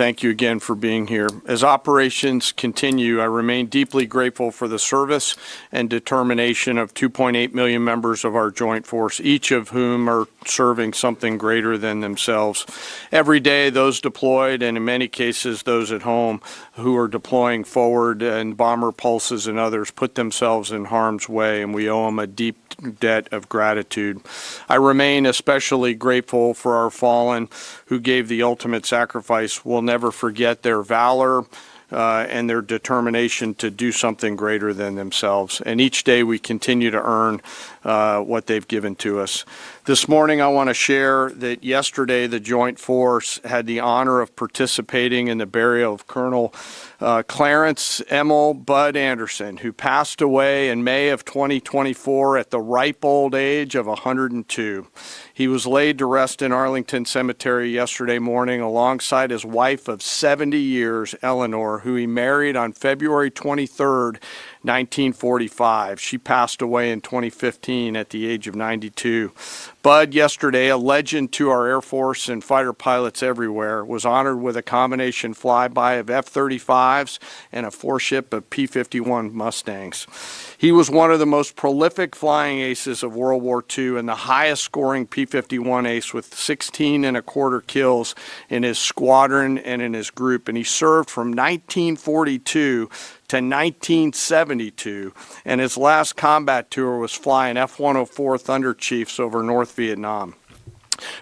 thank you again for being here. As operations continue, I remain deeply grateful for the service and determination of 2.8 million members of our joint force, each of whom are serving something greater than themselves. Every day, those deployed, and in many cases, those at home who are deploying forward and bomber pulses and others, put themselves in harm's way, and we owe them a deep debt of gratitude. I remain especially grateful for our fallen who gave the ultimate sacrifice. We'll never forget their valor and their determination to do something greater than themselves. And each day we continue to earn what they've given to us. This morning I want to share that yesterday the Joint Force had the honor of participating in the burial of Colonel Clarence Emil Bud Anderson, who passed away in May of 2024 at the ripe old age of 102. He was laid to rest in Arlington Cemetery yesterday morning alongside his wife of 70 years, Eleanor, who he married on February 23rd, 1945. She passed away in 2015 at the age of 92. Bud, yesterday, a legend to our Air Force and fighter pilots everywhere, was honored with a combination flyby of F-35s and a four-ship of P-51 Mustangs. He was one of the most prolific flying aces of World War II and the highest scoring P-51 ace with 16 and a quarter kills in his squadron and in his group. And he served from 1942 to 1972, and his last combat tour was flying F-104 Thunder Chiefs over North Vietnam.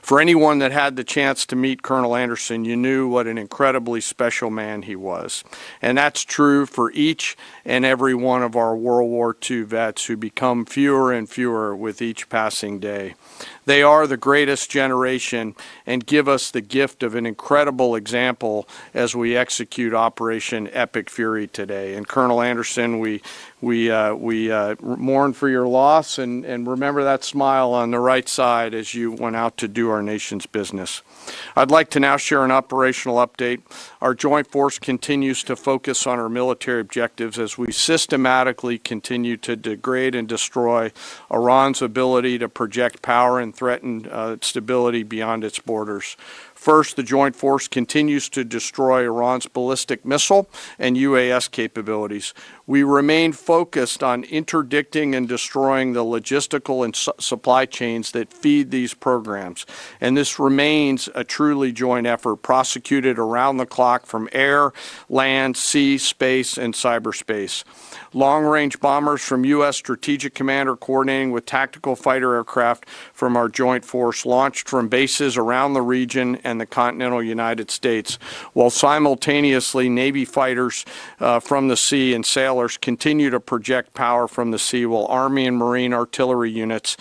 For anyone that had the chance to meet Colonel Anderson, you knew what an incredibly special man he was. And that's true for each and every one of our World War II vets who become fewer and fewer with each passing day. They are the greatest generation and give us the gift of an incredible example as we execute Operation Epic Fury today. And Colonel Anderson, we mourn for your loss and remember that smile on the right side as you went out to do our nation's business. I'd like to now share an operational update. Our Joint Force continues to focus on our military objectives as we systematically continue to degrade and destroy Iran's ability to project power and threaten stability beyond its borders. First, the Joint Force continues to destroy Iran's ballistic missile and UAS capabilities. We remain focused on interdicting and destroying the logistical and supply chains that feed these programs. And this remains a truly joint effort prosecuted around the clock from air, land, sea, space, and cyberspace. Long-range bombers from U.S. Strategic Command are coordinating with tactical fighter aircraft from our Joint Force launched from bases around the region and the continental United States, while simultaneously Navy fighters from the sea and sailors continue to project power from the sea, while Army and Marine artillery units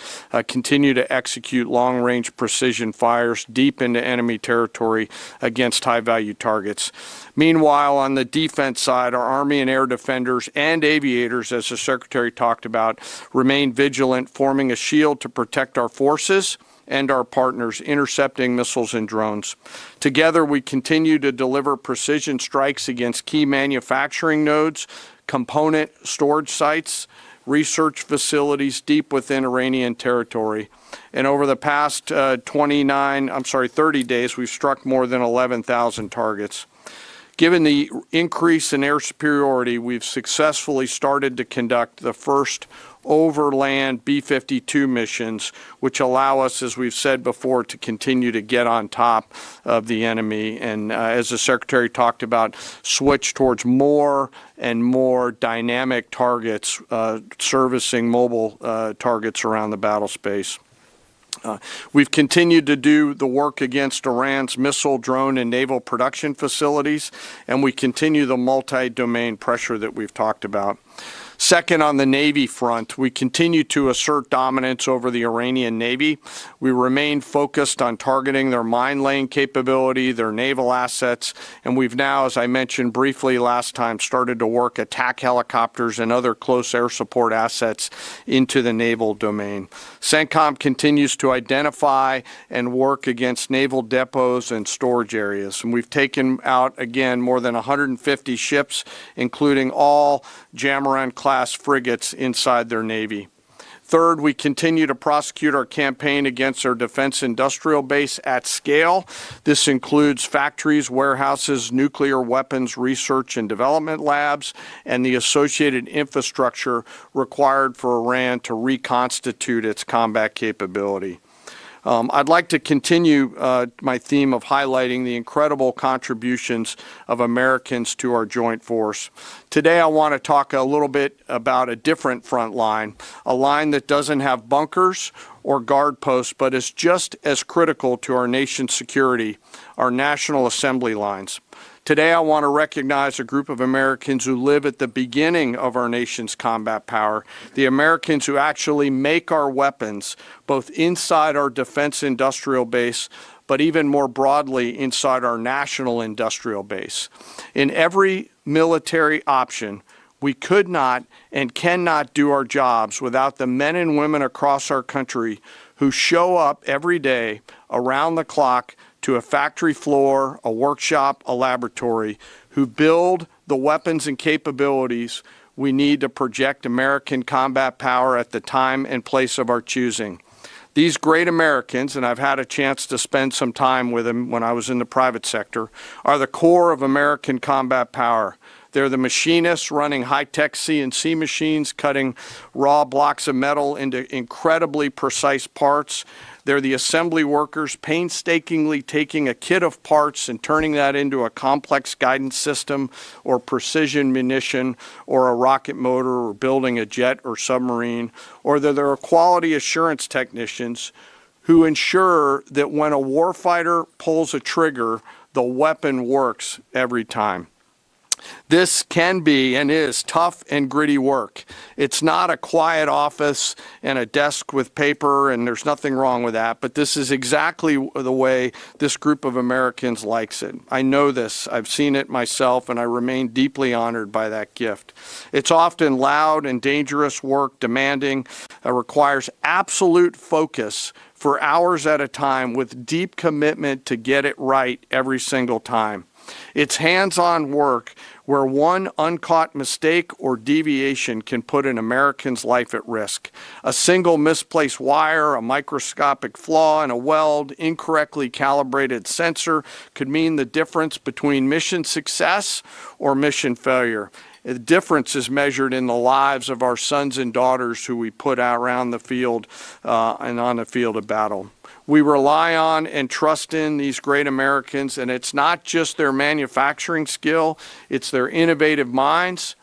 continue to execute long-range precision fires deep into enemy territory against high-value targets. Meanwhile, on the defense side, our Army and air defenders and aviators, as the Secretary talked about, remain vigilant, forming a shield to protect our forces and our partners, intercepting missiles and drones. Together, we continue to deliver precision strikes against key manufacturing nodes, component storage sites, research facilities deep within Iranian territory. And over the past 30 days, we've struck more than 11,000 targets. Given the increase in air superiority, we've successfully started to conduct the first overland B-52 missions, which allow us, as we've said before, to continue to get on top of the enemy. And as the Secretary talked about, switch towards more and more dynamic targets, servicing mobile targets around the battle space. We've continued to do the work against Iran's missile, drone, and naval production facilities, and we continue the multi-domain pressure that we've talked about. Second, on the Navy front, we continue to assert dominance over the Iranian Navy. We remain focused on targeting their mine-laying capability, their naval assets, and we've now, as I mentioned briefly last time, started to work attack helicopters and other close air support assets into the naval domain. CENTCOM continues to identify and work against naval depots and storage areas, and we've taken out, again, more than 150 ships, including all Jamaran-class frigates inside their Navy. Third, we continue to prosecute our campaign against our defense industrial base at scale. This includes factories, warehouses, nuclear weapons research and development labs, and the associated infrastructure required for Iran to reconstitute its combat capability. I'd like to continue my theme of highlighting the incredible contributions of Americans to our joint force. Today I want to talk a little bit about a different front line, a line that doesn't have bunkers or guard posts, but is just as critical to our nation's security, our National Assembly lines. Today I want to recognize a group of Americans who live at the beginning of our nation's combat power, the Americans who actually make our weapons, both inside our defense industrial base, but even more broadly inside our national industrial base. In every military option, we could not and cannot do our jobs without the men and women across our country who show up every day around the clock to a factory floor, a workshop, a laboratory, who build the weapons and capabilities we need to project American combat power at the time and place of our choosing. These great Americans, and I've had a chance to spend some time with them when I was in the private sector, are the core of American combat power. They're the machinists running high-tech CNC machines, cutting raw blocks of metal into incredibly precise parts. They're the assembly workers painstakingly taking a kit of parts and turning that into a complex guidance system or precision munition or a rocket motor or building a jet or submarine. Or they're quality assurance technicians who ensure that when a warfighter pulls a trigger, the weapon works every time. This can be and is tough and gritty work. It's not a quiet office and a desk with paper, and there's nothing wrong with that, but this is exactly the way this group of Americans likes it. I know this. I've seen it myself, and I remain deeply honored by that gift. It's often loud and dangerous work, demanding, requires absolute focus for hours at a time with deep commitment to get it right every single time. It's hands-on work where one uncaught mistake or deviation can put an American's life at risk. A single misplaced wire, a microscopic flaw in a weld, incorrectly calibrated sensor could mean the difference between mission success or mission failure. The difference is measured in the lives of our sons and daughters who we put out around the field and on the field of battle. We rely on and trust in these great Americans, and it's not just their manufacturing skill, it's their innovative minds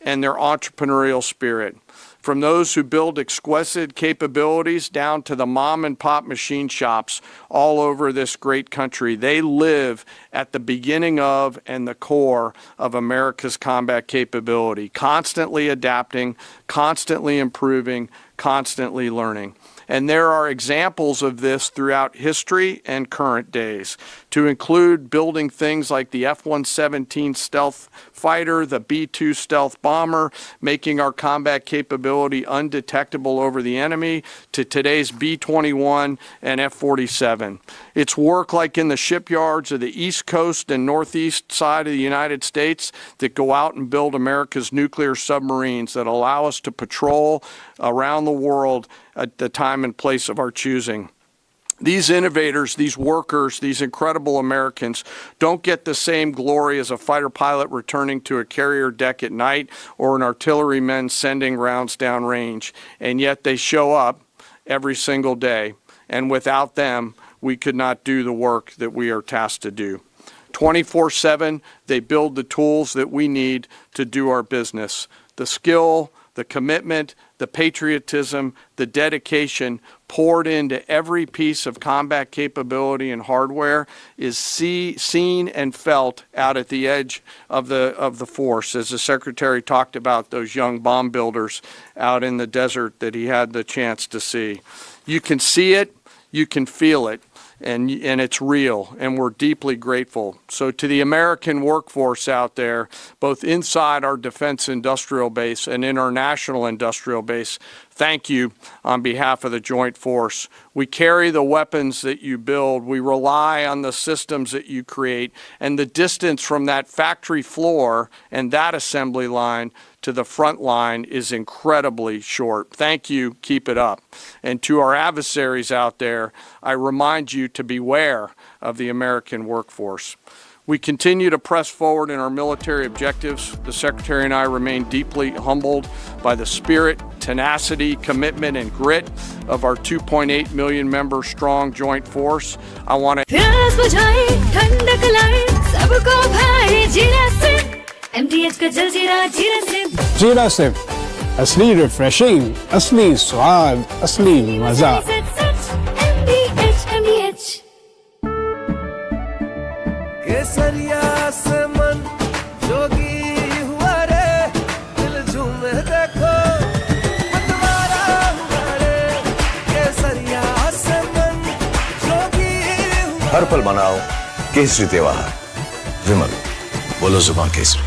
and their entrepreneurial spirit. From those who build exquisite capabilities down to the mom and pop machine shops all over this great country, they live at the beginning of and the core of America's combat capability, constantly adapting, constantly improving, constantly learning. And there are examples of this throughout history and current days, to include building things like the F-117 stealth fighter, the B-2 stealth bomber, making our combat capability undetectable over the enemy, to today's B-21 and F-47. It's work like in the shipyards of the East Coast and Northeast side of the United States that go out and build America's nuclear submarines that allow us to patrol around the world at the time and place of our choosing. These innovators, these workers, these incredible Americans don't get the same glory as a fighter pilot returning to a carrier deck at night or an artilleryman sending rounds downrange, and yet they show up every single day, and without them, we could not do the work that we are tasked to do. 24/7, they build the tools that we need to do our business. The skill, the commitment, the patriotism, the dedication poured into every piece of combat capability and hardware is seen and felt out at the edge of the force, as the Secretary talked about those young bomb builders out in the desert that he had the chance to see. You can see it, you can feel it, and it's real, and we're deeply grateful. So to the American workforce out there, both inside our defense industrial base and in our national industrial base, thank you on behalf of the Joint Force. We carry the weapons that you build. We rely on the systems that you create, and the distance from that factory floor and that assembly line to the front line is incredibly short. Thank you. Keep it up. And to our adversaries out there, I remind you to beware of the American workforce. We continue to press forward in our military objectives. The Secretary and I remain deeply humbled by the spirit, tenacity, commitment, and grit of our 2.8 million member strong Joint Force. I want to जीरा सिर्फ असली refreshing, असली स्वाद, असली मजा। केसरिया से मन जोगी हुआ रे, दिल झूमे देखो मतवारा हुआ रे। केसरिया से मन जोगी हुआ। हर पल मनाओ केसरी त्योहार। विमल, बोलो जुबान केसरी।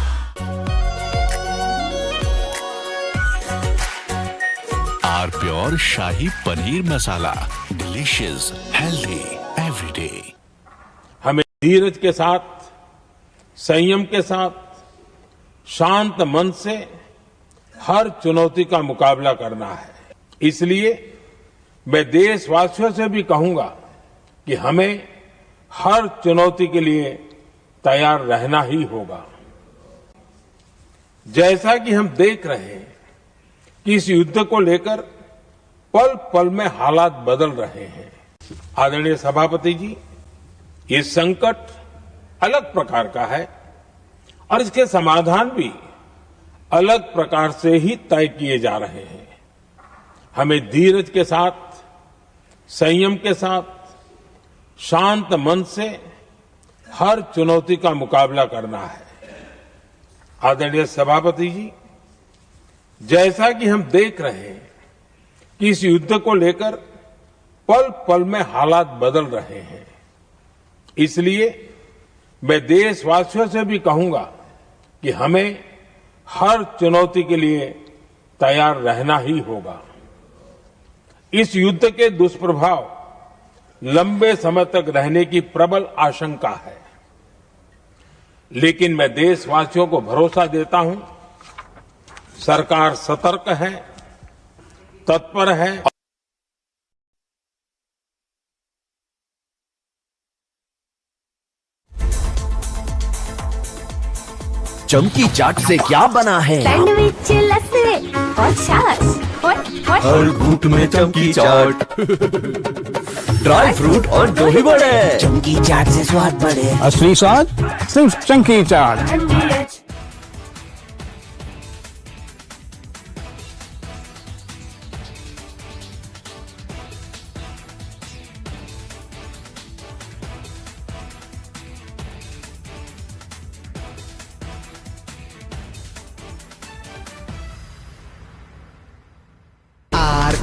आर pure shahi paneer masala, delicious, healthy everyday. हमें धीरज के साथ, संयम के साथ, शांत मन से हर चुनौती का मुकाबला करना है। इसलिए मैं देशवासियों से भी कहूंगा कि हमें हर चुनौती के लिए तैयार रहना ही होगा। जैसा कि हम देख रहे हैं कि इस युद्ध को लेकर पल पल में हालात बदल रहे हैं। आदरणीय सभापति जी, ये संकट अलग प्रकार का है और इसके समाधान भी अलग प्रकार से ही तय किए जा रहे हैं। हमें धीरज के साथ, संयम के साथ, शांत मन से हर चुनौती का मुकाबला करना है। आदरणीय सभापति जी, जैसा कि हम देख रहे हैं कि इस युद्ध को लेकर पल पल में हालात बदल रहे हैं। इसलिए मैं देशवासियों से भी कहूंगा कि हमें हर चुनौती के लिए तैयार रहना ही होगा। इस युद्ध के दुष्प्रभाव लंबे समय तक रहने की प्रबल आशंका है, लेकिन मैं देशवासियों को भरोसा देता हूं, सरकार सतर्क है, तत्पर है। चमकी चाट से क्या बना है? सैंडविच, लस्सी और छाछ और हर घूंट में चमकी चाट। ड्राई फ्रूट और दही बड़े। चमकी चाट से स्वाद बढ़े। असली स्वाद सिर्फ चंकी चाट।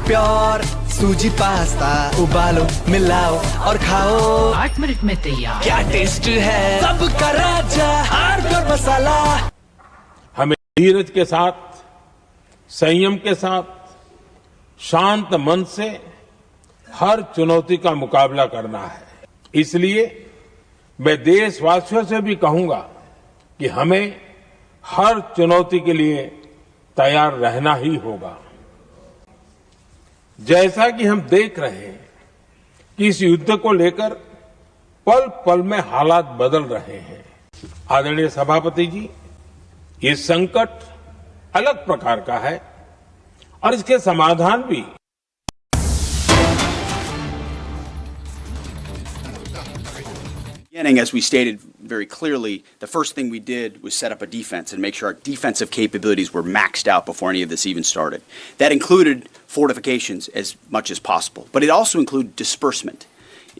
प्योर सूजी पास्ता उबालो, मिलाओ और खाओ। 8 मिनट में तैयार। क्या टेस्ट है सबका राजा आर प्योर मसाला। हमें धीरज के साथ, संयम के साथ, शांत मन से हर चुनौती का मुकाबला करना है। इसलिए मैं देशवासियों से भी कहूंगा कि हमें हर चुनौती के लिए तैयार रहना ही होगा। जैसा कि हम देख रहे हैं कि इस युद्ध को लेकर पल पल में हालात बदल रहे हैं। आदरणीय सभापति जी, ये संकट अलग प्रकार का है और इसके समाधान भी As we stated very clearly, the first thing we did was set up a defense and make sure our defensive capabilities were maxed out before any of this even started. That included fortifications as much as possible, but it also included disbursement.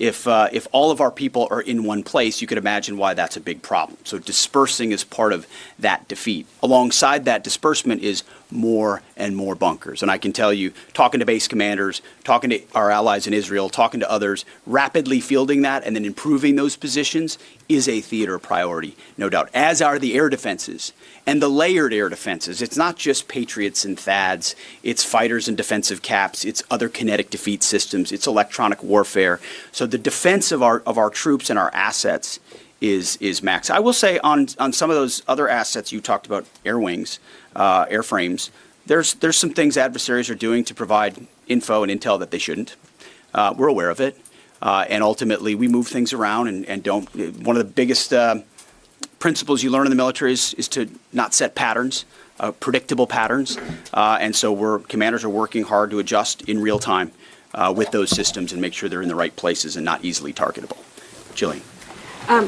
If all of our people are in one place, you could imagine why that's a big problem. So dispersing is part of that defeat. Alongside that disbursement is more and more bunkers. And I can tell you, talking to base commanders, talking to our allies in Israel, talking to others, rapidly fielding that and then improving those positions is a theater priority, no doubt, as are the air defenses and the layered air defenses. It's not just Patriots and THAADs, it's fighters and defensive caps, it's other kinetic defeat systems, it's electronic warfare. So the defense of our troops and our assets is max. I will say on some of those other assets you talked about, air wings, airframes, there's some things adversaries are doing to provide info and intel that they shouldn't. We're aware of it. And ultimately, we move things around and don't. One of the biggest principles you learn in the military is to not set patterns, predictable patterns. And so commanders are working hard to adjust in real time with those systems and make sure they're in the right places and not easily targetable. Jillian.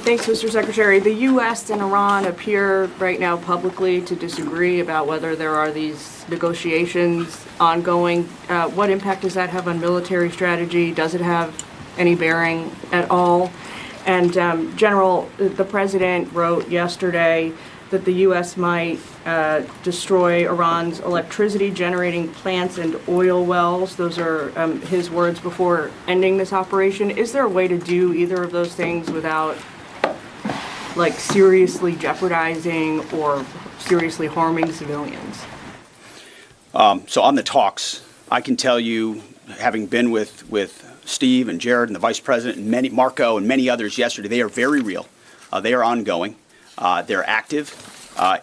Thanks, Mr. Secretary. The U.S. and Iran appear right now publicly to disagree about whether there are these negotiations ongoing. What impact does that have on military strategy? Does it have any bearing at all? And General, the President wrote yesterday that the U.S. might destroy Iran's electricity generating plants and oil wells. Those are his words before ending this operation. Is there a way to do either of those things without seriously jeopardizing or seriously harming civilians? So on the talks, I can tell you, having been with Steve and Jared and the Vice President and Marco and many others yesterday, they are very real. They are ongoing. They're active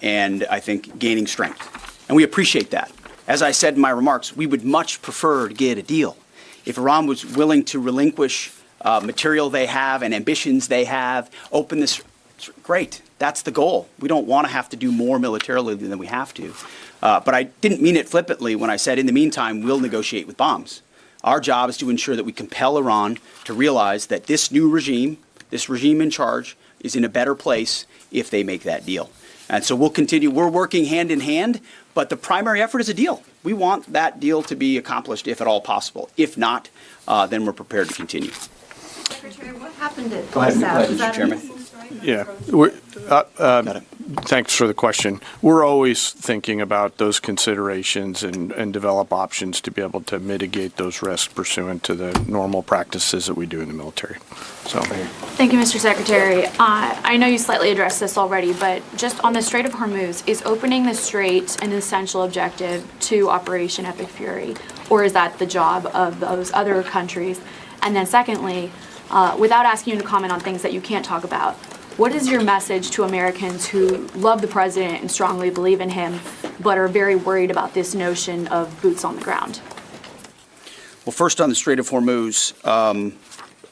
and I think gaining strength. And we appreciate that. As I said in my remarks, we would much prefer to get a deal. If Iran was willing to relinquish material they have and ambitions they have, open this, great. That's the goal. We don't want to have to do more militarily than we have to. But I didn't mean it flippantly when I said, in the meantime, we'll negotiate with bombs. Our job is to ensure that we compel Iran to realize that this new regime, this regime in charge, is in a better place if they make that deal. And so we'll continue. We're working hand in hand, but the primary effort is a deal. We want that deal to be accomplished if at all possible. If not, then we're prepared to continue. Secretary, what happened at Go ahead, Mr. Chairman. Yeah. Thanks for the question. We're always thinking about those considerations and develop options to be able to mitigate those risks pursuant to the normal practices that we do in the military. So. Thank you, Mr. Secretary. I know you slightly addressed this already, but just on the Strait of Hormuz, is opening the strait an essential objective to Operation Epic Fury, or is that the job of those other countries? And then secondly, without asking you to comment on things that you can't talk about, what is your message to Americans who love the president and strongly believe in him, but are very worried about this notion of boots on the ground? Well, first on the Strait of Hormuz,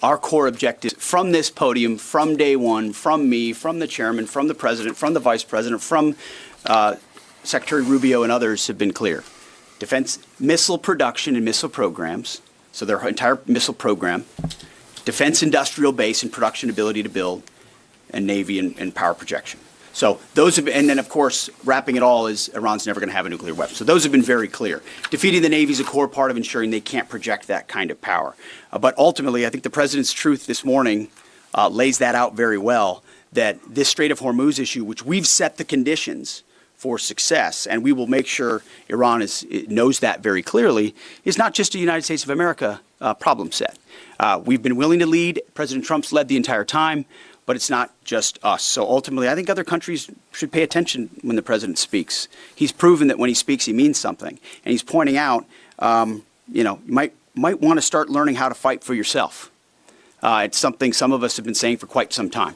our core objective from this podium, from day one, from me, from the chairman, from the president, from the vice president, from Secretary Rubio and others have been clear. Defense missile production and missile programs, so their entire missile program, defense industrial base and production ability to build, and Navy and power projection. So those have been, and then of course, wrapping it all is Iran's never going to have a nuclear weapon. So those have been very clear. Defeating the Navy is a core part of ensuring they can't project that kind of power. But ultimately, I think the president's truth this morning lays that out very well, that this Strait of Hormuz issue, which we've set the conditions for success, and we will make sure Iran knows that very clearly, is not just a United States of America problem set. We've been willing to lead. President Trump's led the entire time. But it's not just us. So ultimately, I think other countries should pay attention when the president speaks. He's proven that when he speaks, he means something. And he's pointing out, you might want to start learning how to fight for yourself. It's something some of us have been saying for quite some time.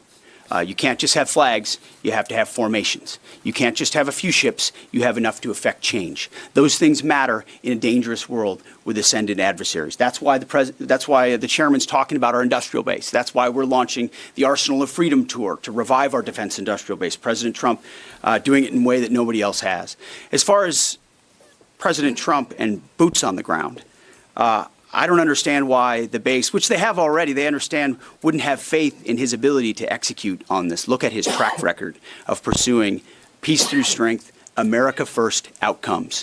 You can't just have flags, you have to have formations. You can't just have a few ships, you have enough to affect change. Those things matter in a dangerous world with ascendant adversaries. That's why the chairman's talking about our industrial base. That's why we're launching the Arsenal of Freedom tour to revive our defense industrial base. President Trump doing it in a way that nobody else has. As far as President Trump and boots on the ground, I don't understand why the base, which they have already, they understand, wouldn't have faith in his ability to execute on this. Look at his track record of pursuing peace through strength, America first outcomes.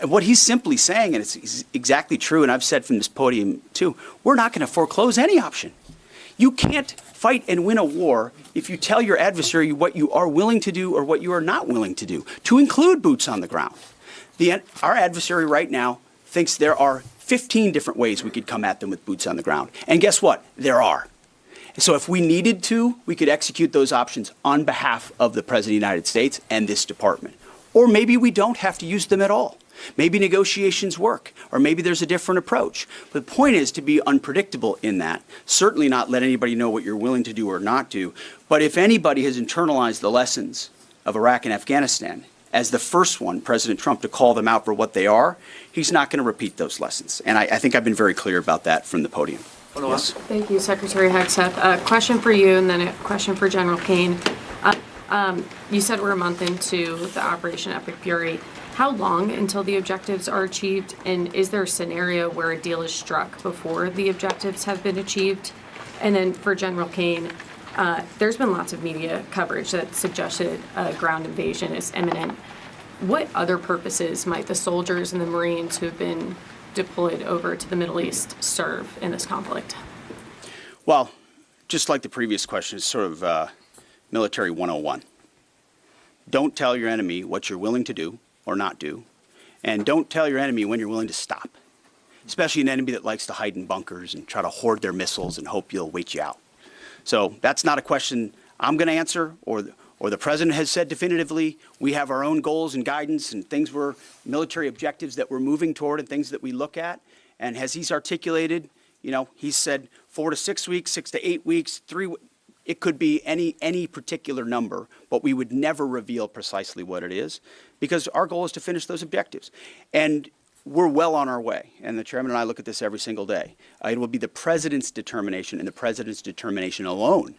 What he's simply saying, and it's exactly true, and I've said from this podium too, we're not going to foreclose any option. You can't fight and win a war if you tell your adversary what you are willing to do or what you are not willing to do, to include boots on the ground. Our adversary right now thinks there are 15 different ways we could come at them with boots on the ground. And guess what? There are. So if we needed to, we could execute those options on behalf of the President of the United States and this department. Or maybe we don't have to use them at all. Maybe negotiations work, or maybe there's a different approach. But the point is to be unpredictable in that. Certainly not let anybody know what you're willing to do or not do. But if anybody has internalized the lessons of Iraq and Afghanistan, as the first one, President Trump, to call them out for what they are, he's not going to repeat those lessons. And I think I've been very clear about that from the podium. Yes. Thank you, Secretary Hegseth. A question for you and then a question for General Kane. You said we're a month into the Operation Epic Fury. How long until the objectives are achieved? And is there a scenario where a deal is struck before the objectives have been achieved? And then for General Kane, there's been lots of media coverage that suggested a ground invasion is imminent. What other purposes might the soldiers and the Marines who have been deployed over to the Middle East serve in this conflict? Well, just like the previous question, it's sort of military 101. Don't tell your enemy what you're willing to do or not do, and don't tell your enemy when you're willing to stop, especially an enemy that likes to hide in bunkers and try to hoard their missiles and hope you'll wait you out. So that's not a question I'm going to answer or the President has said definitively. We have our own goals and guidance and things military objectives that we're moving toward and things that we look at. And as he's articulated, he's said 4 to 6 weeks, 6 to 8 weeks, 3. It could be any particular number, but we would never reveal precisely what it is because our goal is to finish those objectives. And we're well on our way. And the Chairman and I look at this every single day. It will be the President's determination and the President's determination alone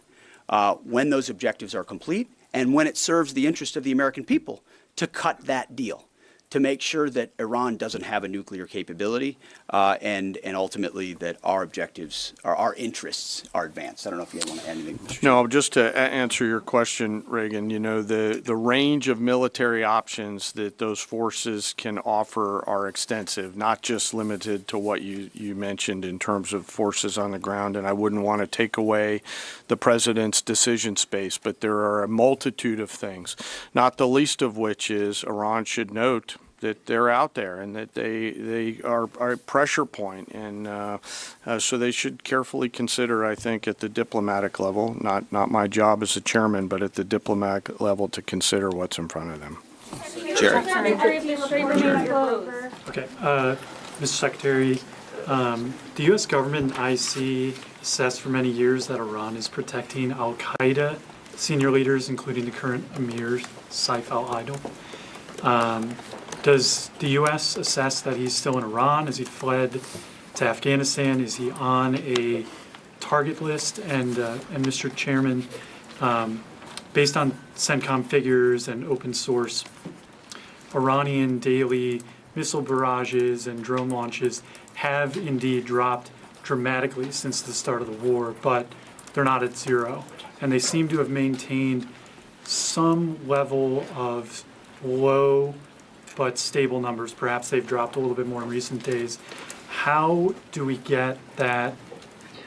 when those objectives are complete and when it serves the interest of the American people to cut that deal, to make sure that Iran doesn't have a nuclear capability and ultimately that our objectives, our interests are advanced. I don't know if you want to add anything. No, just to answer your question, Reagan, the range of military options that those forces can offer are extensive, not just limited to what you mentioned in terms of forces on the ground. And I wouldn't want to take away the President's decision space, but there are a multitude of things, not the least of which is Iran should note that they're out there and that they are a pressure point. And so they should carefully consider, I think, at the diplomatic level, not my job as a chairman, but at the diplomatic level to consider what's in front of them. Jerry. Okay. Mr. Secretary, the U.S. government and IC assessed for many years that Iran is protecting al-Qaeda senior leaders, including the current Emir Saif al-Idil. Does the U.S. assess that he's still in Iran? Has he fled to Afghanistan? Is he on a target list? And Mr. Chairman, based on CENTCOM figures and open source, Iranian daily missile barrages and drone launches have indeed dropped dramatically since the start of the war, but they're not at zero. And they seem to have maintained some level of low but stable numbers. Perhaps they've dropped a little bit more in recent days. How do we get that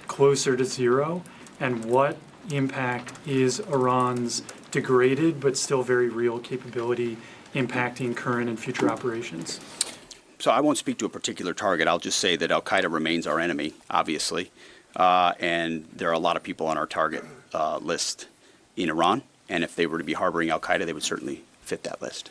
closer to zero? And what impact is Iran's degraded but still very real capability impacting current and future operations? So I won't speak to a particular target. I'll just say that al-Qaeda remains our enemy, obviously. And there are a lot of people on our target list in Iran. And if they were to be harboring al-Qaeda, they would certainly fit that list.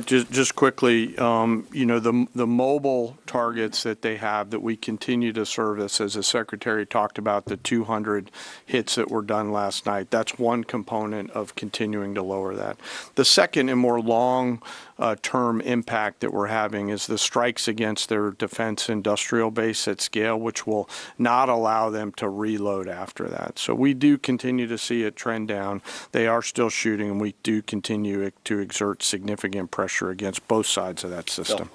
Just quickly, the mobile targets that they have that we continue to service, as the Secretary talked about, the 200 hits that were done last night, that's one component of continuing to lower that. The second and more long-term impact that we're having is the strikes against their defense industrial base at scale, which will not allow them to reload after that. So we do continue to see it trend down. They are still shooting, and we do continue to exert significant pressure against both sides of that system.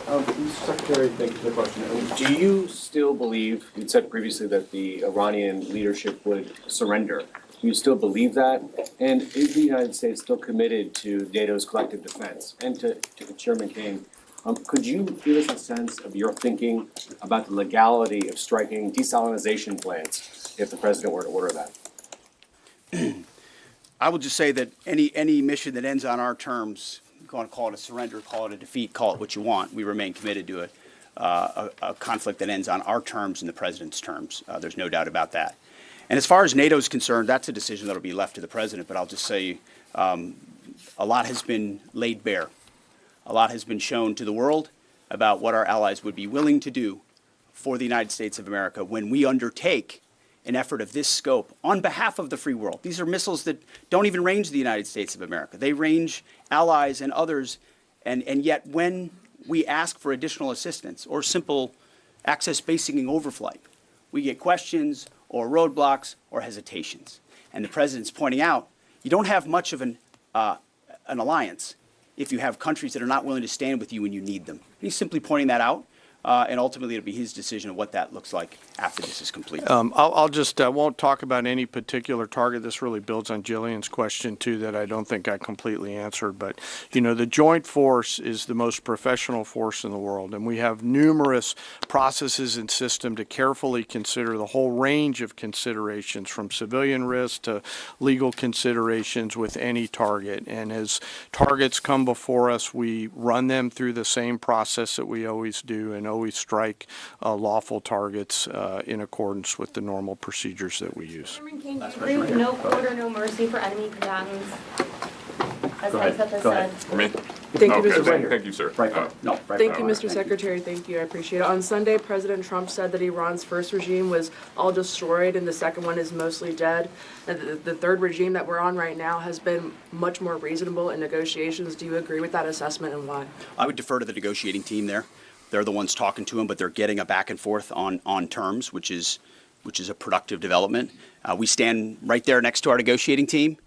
Mr. Secretary, thank you for the question. Do you still believe, you said previously that the Iranian leadership would surrender. Do you still believe that? And is the United States still committed to NATO's collective defense? And to Chairman Kane, could you give us a sense of your thinking about the legality of striking desalinization plants if the President were to order that? I will just say that any mission that ends on our terms want to call it a surrender, call it a defeat, call it what you want. We remain committed to a conflict that ends on our terms and the president's terms. There's no doubt about that. And as far as NATO is concerned, that's a decision that will be left to the president. But I'll just say a lot has been laid bare. A lot has been shown to the world about what our allies would be willing to do for the United States of America when we undertake an effort of this scope on behalf of the free world. These are missiles that don't even range the United States of America. They range allies and others, and yet when we ask for additional assistance or simple access basing overflight, we get questions or roadblocks or hesitations. And the president's pointing out, you don't have much of an alliance if you have countries that are not willing to stand with you when you need them. And he's simply pointing that out. And ultimately, it'll be his decision of what that looks like after this is complete. I'll just won't talk about any particular target. This really builds on Jillian's question, too, that I don't think I completely answered. But, you know, the joint force is the most professional force in the world. And we have numerous processes and systems to carefully consider the whole range of considerations, from civilian risk to legal considerations with any target. And as targets come before us, we run them through the same process that we always do, and always strike lawful targets in accordance with the normal procedures that we use. Chairman, can you agree no quarter, no mercy for enemy combatants? As ISAF has said. For me? Thank you, Mr. Secretary. Thank you, sir. Thank you, Mr. Secretary. Thank you. I appreciate it. On Sunday, President Trump said that Iran's first regime was all destroyed and the second one is mostly dead. And the third regime that we're on right now has been much more reasonable in negotiations. Do you agree with that assessment, and why? I would defer to the negotiating team there. They're the ones talking to him, but they're getting a back and forth on terms, which is a productive development. We stand right there next to our negotiating team,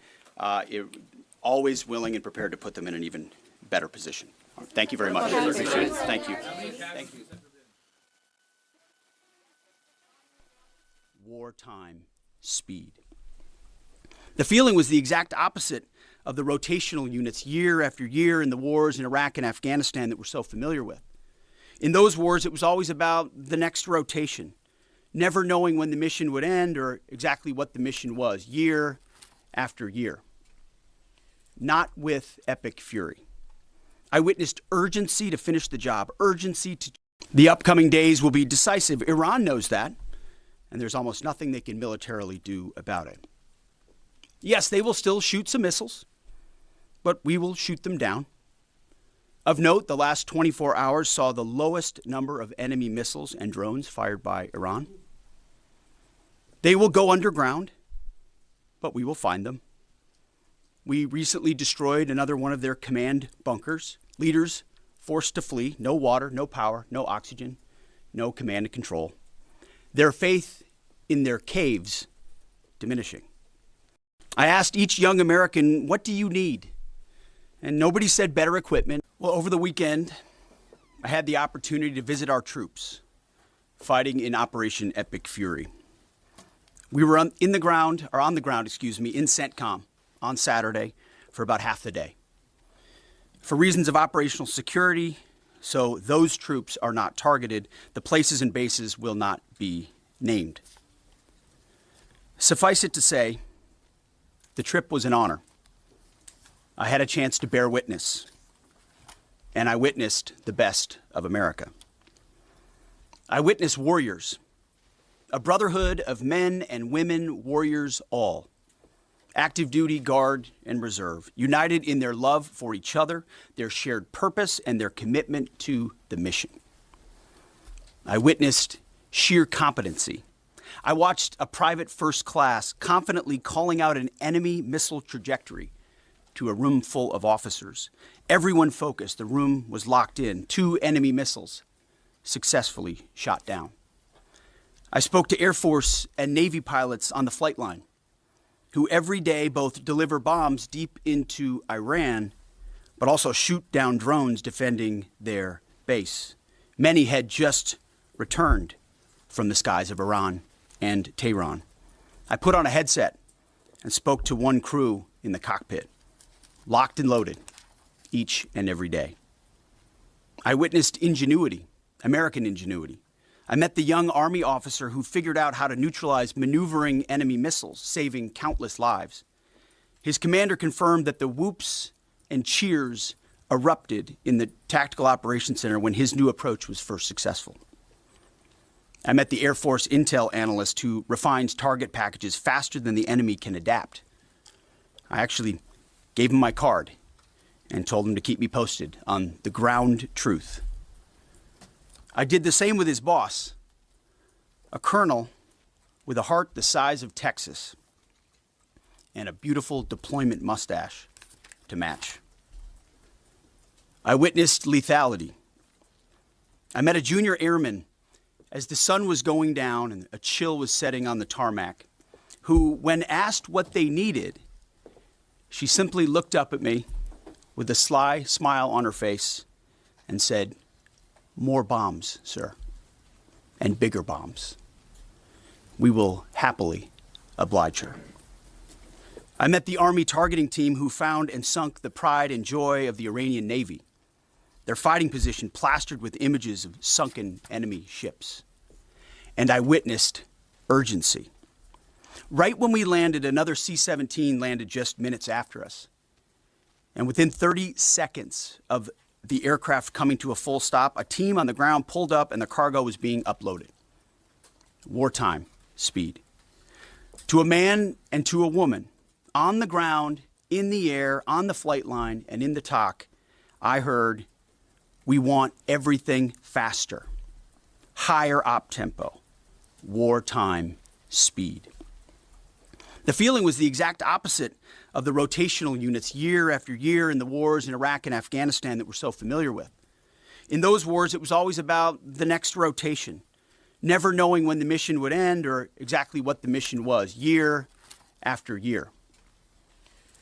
always willing and prepared to put them in an even better position. Thank you very much. Appreciate it. Thank you. Thank you. Wartime speed. The feeling was the exact opposite of the rotational units year after year in the wars in Iraq and Afghanistan that we're so familiar with. In those wars, it was always about the next rotation, never knowing when the mission would end or exactly what the mission was, year after year. Not with epic fury. I witnessed urgency to finish the job, urgency to... The upcoming days will be decisive. Iran knows that, and there's almost nothing they can militarily do about it. Yes, they will still shoot some missiles, but we will shoot them down. Of note, the last 24 hours saw the lowest number of enemy missiles and drones fired by Iran. They will go underground, but we will find them. We recently destroyed another one of their command bunkers. Leaders forced to flee. No water, no power, no oxygen, no command and control. Their faith in their caves diminishing. I asked each young American, what do you need? And nobody said better equipment. Well, over the weekend, I had the opportunity to visit our troops fighting in Operation Epic Fury. We were on the ground, in CENTCOM on Saturday for about half the day. For reasons of operational security, so those troops are not targeted, the places and bases will not be named. Suffice it to say, the trip was an honor. I had a chance to bear witness, and I witnessed the best of America. I witnessed warriors, a brotherhood of men and women, warriors all, active duty, guard, and reserve, united in their love for each other, their shared purpose, and their commitment to the mission. I witnessed sheer competency. I watched a private first class confidently calling out an enemy missile trajectory to a room full of officers. Everyone focused. The room was locked in. 2 enemy missiles successfully shot down. I spoke to Air Force and Navy pilots on the flight line who every day both deliver bombs deep into Iran, but also shoot down drones defending their base. Many had just returned from the skies of Iran and Tehran. I put on a headset and spoke to one crew in the cockpit, locked and loaded, each and every day. I witnessed ingenuity, American ingenuity. I met the young Army officer who figured out how to neutralize maneuvering enemy missiles, saving countless lives. His commander confirmed that the whoops and cheers erupted in the Tactical Operations Center when his new approach was first successful. I met the Air Force intel analyst who refines target packages faster than the enemy can adapt. I actually gave him my card and told him to keep me posted on the ground truth. I did the same with his boss, a colonel with a heart the size of Texas and a beautiful deployment mustache to match. I witnessed lethality. I met a junior airman as the sun was going down and a chill was setting on the tarmac, who, when asked what they needed, she simply looked up at me with a sly smile on her face and said, "More bombs, sir, and bigger bombs. We will happily oblige her." I met the Army targeting team who found and sunk the pride and joy of the Iranian Navy, their fighting position plastered with images of sunken enemy ships. And I witnessed urgency. Right when we landed, another C-17 landed just minutes after us. And within 30 seconds of the aircraft coming to a full stop, a team on the ground pulled up and the cargo was being uploaded. Wartime speed. To a man and to a woman, on the ground, in the air, on the flight line, and in the TOC, I heard, "We want everything faster, higher op tempo, wartime speed." The feeling was the exact opposite of the rotational units year after year in the wars in Iraq and Afghanistan that we're so familiar with. In those wars, it was always about the next rotation, never knowing when the mission would end or exactly what the mission was, year after year.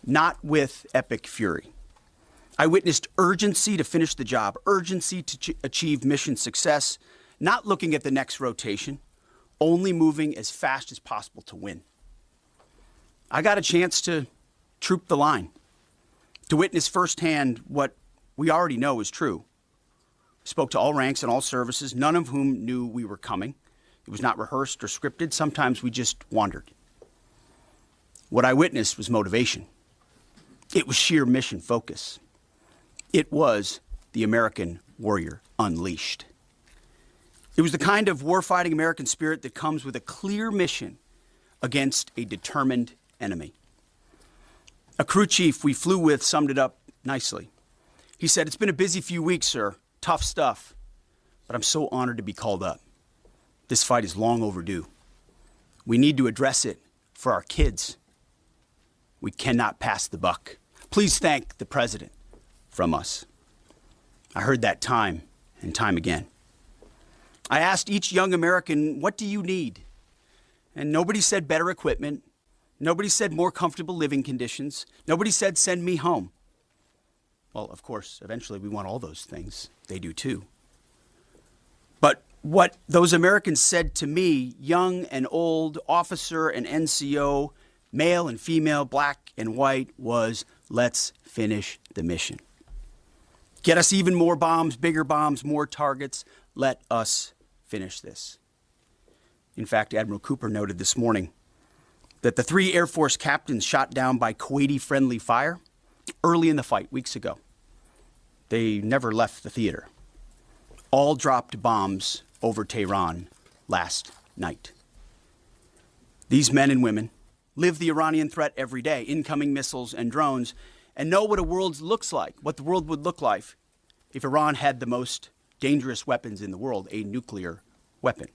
Not with Epic Fury. I witnessed urgency to finish the job, urgency to achieve mission success, not looking at the next rotation, only moving as fast as possible to win. I got a chance to troop the line, to witness firsthand what we already know is true. Spoke to all ranks and all services, none of whom knew we were coming. It was not rehearsed or scripted. Sometimes we just wandered. What I witnessed was motivation. It was sheer mission focus. It was the American warrior unleashed. It was the kind of warfighting American spirit that comes with a clear mission against a determined enemy. A crew chief we flew with summed it up nicely. He said, "It's been a busy few weeks, sir. Tough stuff. But I'm so honored to be called up. This fight is long overdue. We need to address it for our kids. We cannot pass the buck. Please thank the president from us." I heard that time and time again. I asked each young American, "What do you need?" And nobody said better equipment. Nobody said more comfortable living conditions. Nobody said send me home. Well, of course, eventually we want all those things. They do too. But what those Americans said to me, young and old, officer and NCO, male and female, black and white, was, "Let's finish the mission. Get us even more bombs, bigger bombs, more targets. Let us finish this." In fact, Admiral Cooper noted this morning that the 3 Air Force captains shot down by Kuwaiti-friendly fire early in the fight, weeks ago. They never left the theater. All dropped bombs over Tehran last night. These men and women live the Iranian threat every day, incoming missiles and drones, and know what a world looks like, what the world would look like if Iran had the most dangerous weapons in the world, a nuclear weapon.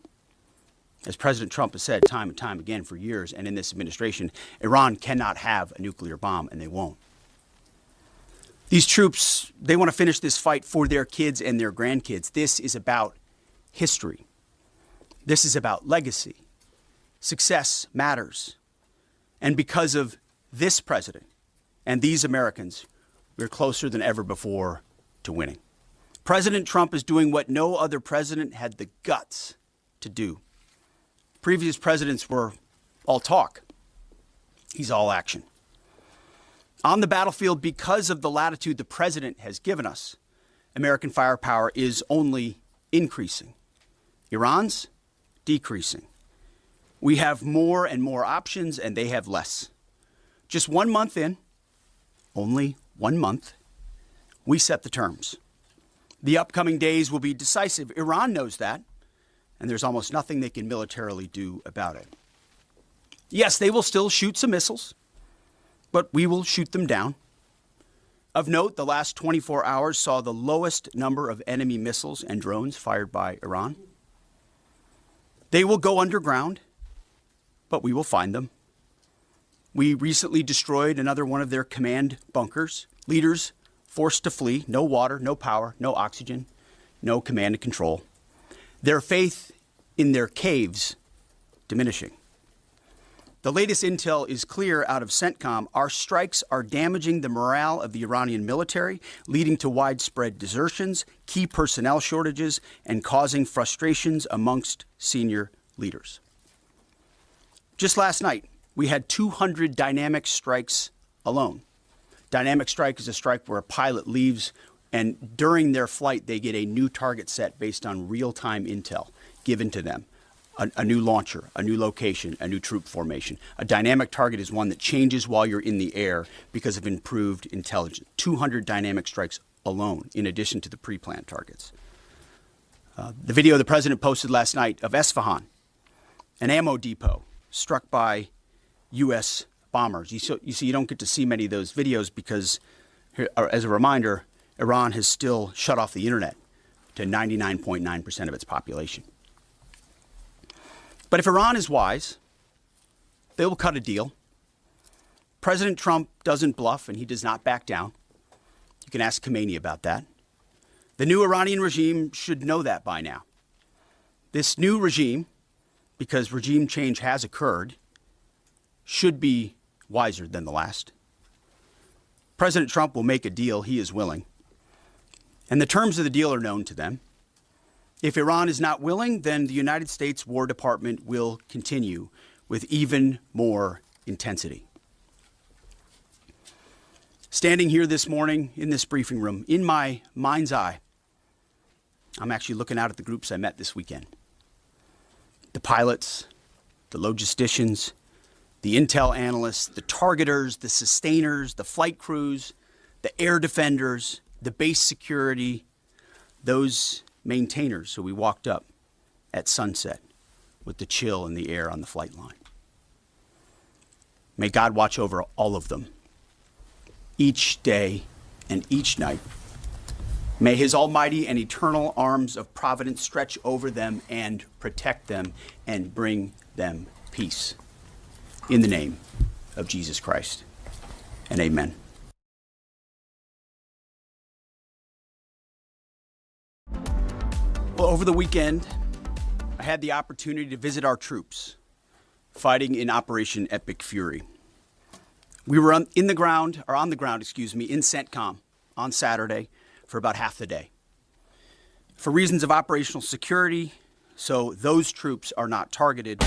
As President Trump has said time and time again for years, and in this administration, Iran cannot have a nuclear bomb, and they won't. These troops, they want to finish this fight for their kids and their grandkids. This is about history. This is about legacy. Success matters. And because of this president and these Americans, we're closer than ever before to winning. President Trump is doing what no other president had the guts to do. Previous presidents were all talk. He's all action. On the battlefield, because of the latitude the president has given us, American firepower is only increasing. Iran's decreasing. We have more and more options, and they have less. Just 1 month in, only 1 month, We set the terms. The upcoming days will be decisive. Iran knows that, and there's almost nothing they can militarily do about it. Yes, they will still shoot some missiles, but we will shoot them down. Of note, the last 24 hours saw the lowest number of enemy missiles and drones fired by Iran. They will go underground, but we will find them. We recently destroyed another one of their command bunkers. Leaders forced to flee, no water, no power, no oxygen, no command and control. Their faith in their caves diminishing. The latest intel is clear out of CENTCOM. Our strikes are damaging the morale of the Iranian military, leading to widespread desertions, key personnel shortages, and causing frustrations amongst senior leaders. Just last night, we had 200 dynamic strikes alone. Dynamic strike is a strike where a pilot leaves and during their flight they get a new target set based on real-time intel given to them. A new launcher, a new location, a new troop formation. A dynamic target is one that changes while you're in the air because of improved intelligence. 200 dynamic strikes alone, in addition to the pre-planned targets. The video the president posted last night of Isfahan, an ammo depot struck by U.S. bombers. You see, you don't get to see many of those videos because, as a reminder, Iran has still shut off the internet to 99.9% of its population. But if Iran is wise, they will cut a deal. President Trump doesn't bluff and he does not back down. You can ask Khomeini about that. The new Iranian regime should know that by now. This new regime, because regime change has occurred, should be wiser than the last. President Trump will make a deal he is willing, and the terms of the deal are known to them. If Iran is not willing, then the United States War Department will continue with even more intensity. Standing here this morning in this briefing room, in my mind's eye, I'm actually looking out at the groups I met this weekend. The pilots, the logisticians, the intel analysts, the targeters, the sustainers, the flight crews, the air defenders, the base security, those maintainers who we walked up at sunset with the chill in the air on the flight line. May God watch over all of them, each day and each night. May his almighty and eternal arms of providence stretch over them and protect them and bring them peace. In the name of Jesus Christ, and amen. Well, over the weekend, I had the opportunity to visit our troops fighting in Operation Epic Fury. We were on the ground, in CENTCOM on Saturday for about half the day. For reasons of operational security, so those troops are not targeted.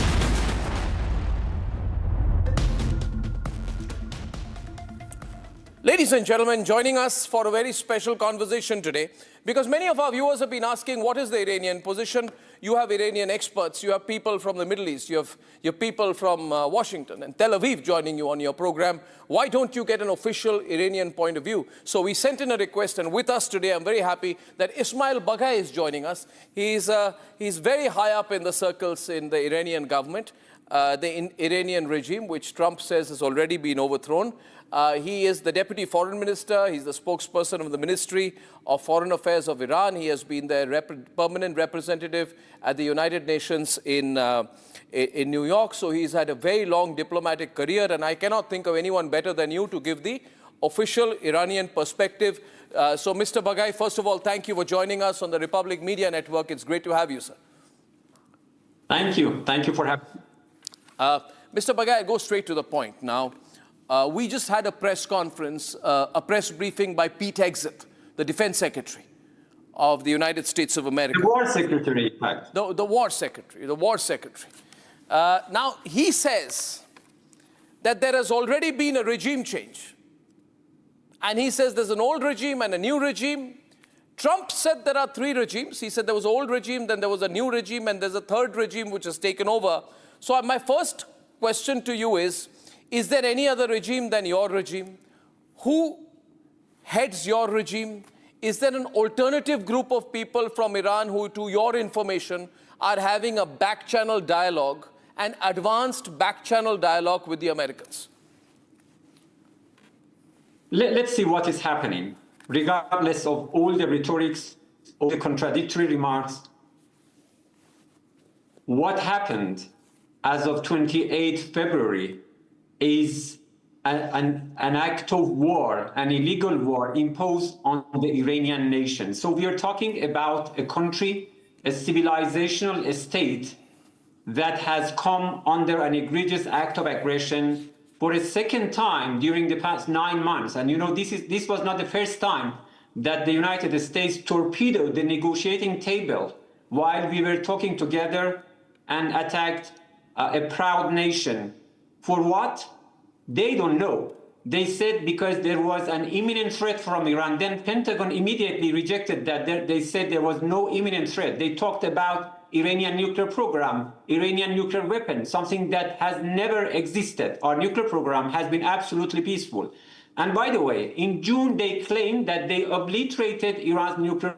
Ladies and gentlemen, joining us for a very special conversation today, because many of our viewers have been asking, what is the Iranian position? You have Iranian experts, you have people from the Middle East, you have people from Washington and Tel Aviv joining you on your program. Why don't you get an official Iranian point of view? So we sent in a request, and with us today, I'm very happy that Ismail Baghai is joining us. He's very high up in the circles in the Iranian government, the Iranian regime, which Trump says has already been overthrown. He is the Deputy Foreign Minister. He's the spokesperson of the Ministry of Foreign Affairs of Iran. He has been their permanent representative at the United Nations in New York. So he's had a very long diplomatic career, and I cannot think of anyone better than you to give the official Iranian perspective. So Mr. Baghai, first of all, thank you for joining us on the Republic Media Network. It's great to have you, sir. Thank you. Thank you for having me. Mr. Baghai, I'll go straight to the point now. We just had a press conference, a press briefing by Pete Hegseth, the Defense Secretary of the United States of America. The War Secretary, in fact. The War Secretary. Now, he says that there has already been a regime change. And he says there's an old regime and a new regime. Trump said there are three regimes. He said there was an old regime, then there was a new regime, and there's a third regime which has taken over. So my first question to you is there any other regime than your regime? Who heads your regime? Is there an alternative group of people from Iran who, to your information, are having a back-channel dialogue, an advanced back-channel dialogue with the Americans? Let's see what is happening. Regardless of all the rhetorics, all the contradictory remarks, what happened as of 28 February is an act of war, an illegal war imposed on the Iranian nation. So we are talking about a country, a civilizational state that has come under an egregious act of aggression for a second time during the past 9 months. And you know, this was not the first time that the United States torpedoed the negotiating table while we were talking together and attacked a proud nation. For what? They don't know. They said because there was an imminent threat from Iran. Then Pentagon immediately rejected that. They said there was no imminent threat. They talked about Iranian nuclear program, Iranian nuclear weapon, something that has never existed. Our nuclear program has been absolutely peaceful. And by the way, in June, they claimed that they obliterated Iran's nuclear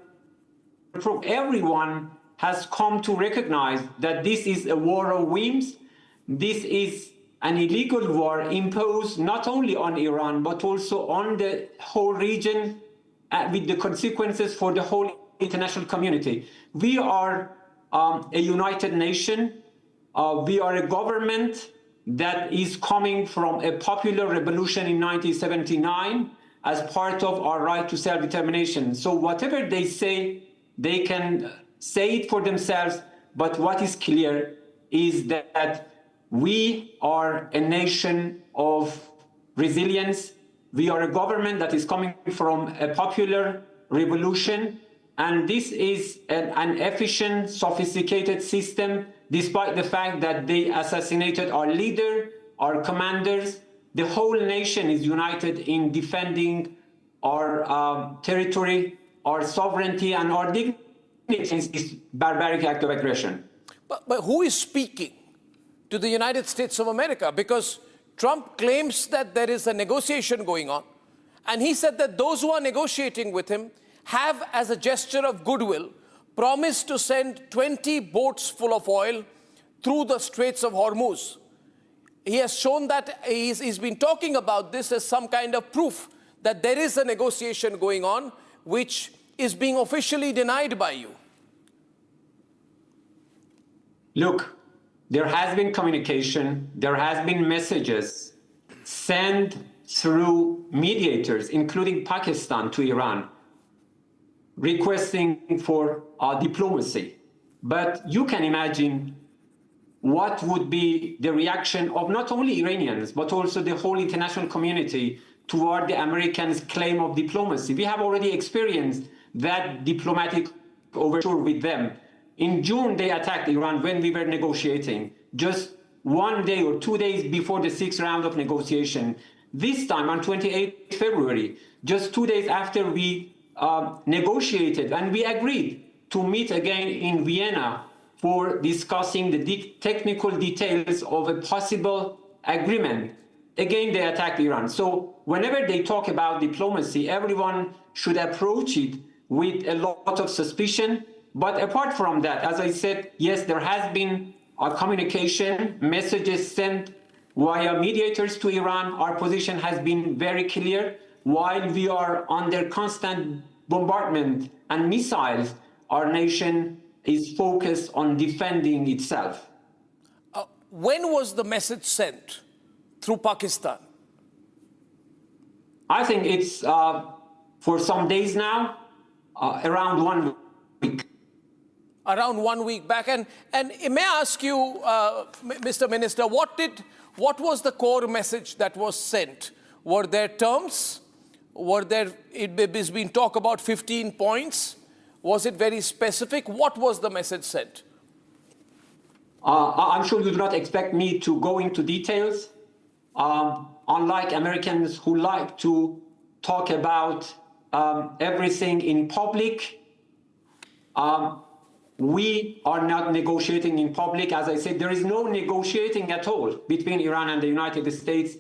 program. Everyone has come to recognize that this is a war of whims. This is an illegal war imposed not only on Iran, but also on the whole region, with the consequences for the whole international community. We are a united nation. We are a government that is coming from a popular revolution in 1979 as part of our right to self-determination. So whatever they say, they can say it for themselves, but what is clear is that we are a nation of resilience. We are a government that is coming from a popular revolution, and this is an efficient, sophisticated system, despite the fact that they assassinated our leader, our commanders. The whole nation is united in defending our territory, our sovereignty, and our dignity against this barbaric act of aggression. But who is speaking to the United States of America? Because Trump claims that there is a negotiation going on, and he said that those who are negotiating with him have, as a gesture of goodwill, promised to send 20 boats full of oil through the Straits of Hormuz. He has shown that he's been talking about this as some kind of proof that there is a negotiation going on, which is being officially denied by you. Look, there has been communication, there has been messages sent through mediators, including Pakistan, to Iran, requesting for diplomacy. But you can imagine what would be the reaction of not only Iranians, but also the whole international community toward the Americans' claim of diplomacy. We have already experienced that diplomatic overture with them. In June, they attacked Iran when we were negotiating, just 1 day or 2 days before the 6th round of negotiation. This time, on 28 February, just 2 days after we negotiated and we agreed to meet again in Vienna for discussing the technical details of a possible agreement, again they attacked Iran. So whenever they talk about diplomacy, everyone should approach it with a lot of suspicion. But apart from that, as I said, yes, there has been a communication, messages sent via mediators to Iran. Our position has been very clear. While we are under constant bombardment and missiles, our nation is focused on defending itself. When was the message sent? Through Pakistan? I think it's for some days now, around 1 week. Around 1 week back. And may I ask you, Mr. Minister, what was the core message that was sent? Were there terms? It's been talk about 15 points. Was it very specific? What was the message sent? I'm sure you do not expect me to go into details. Unlike Americans who like to talk about everything in public, we are not negotiating in public. As I said, there is no negotiating at all between Iran and the United States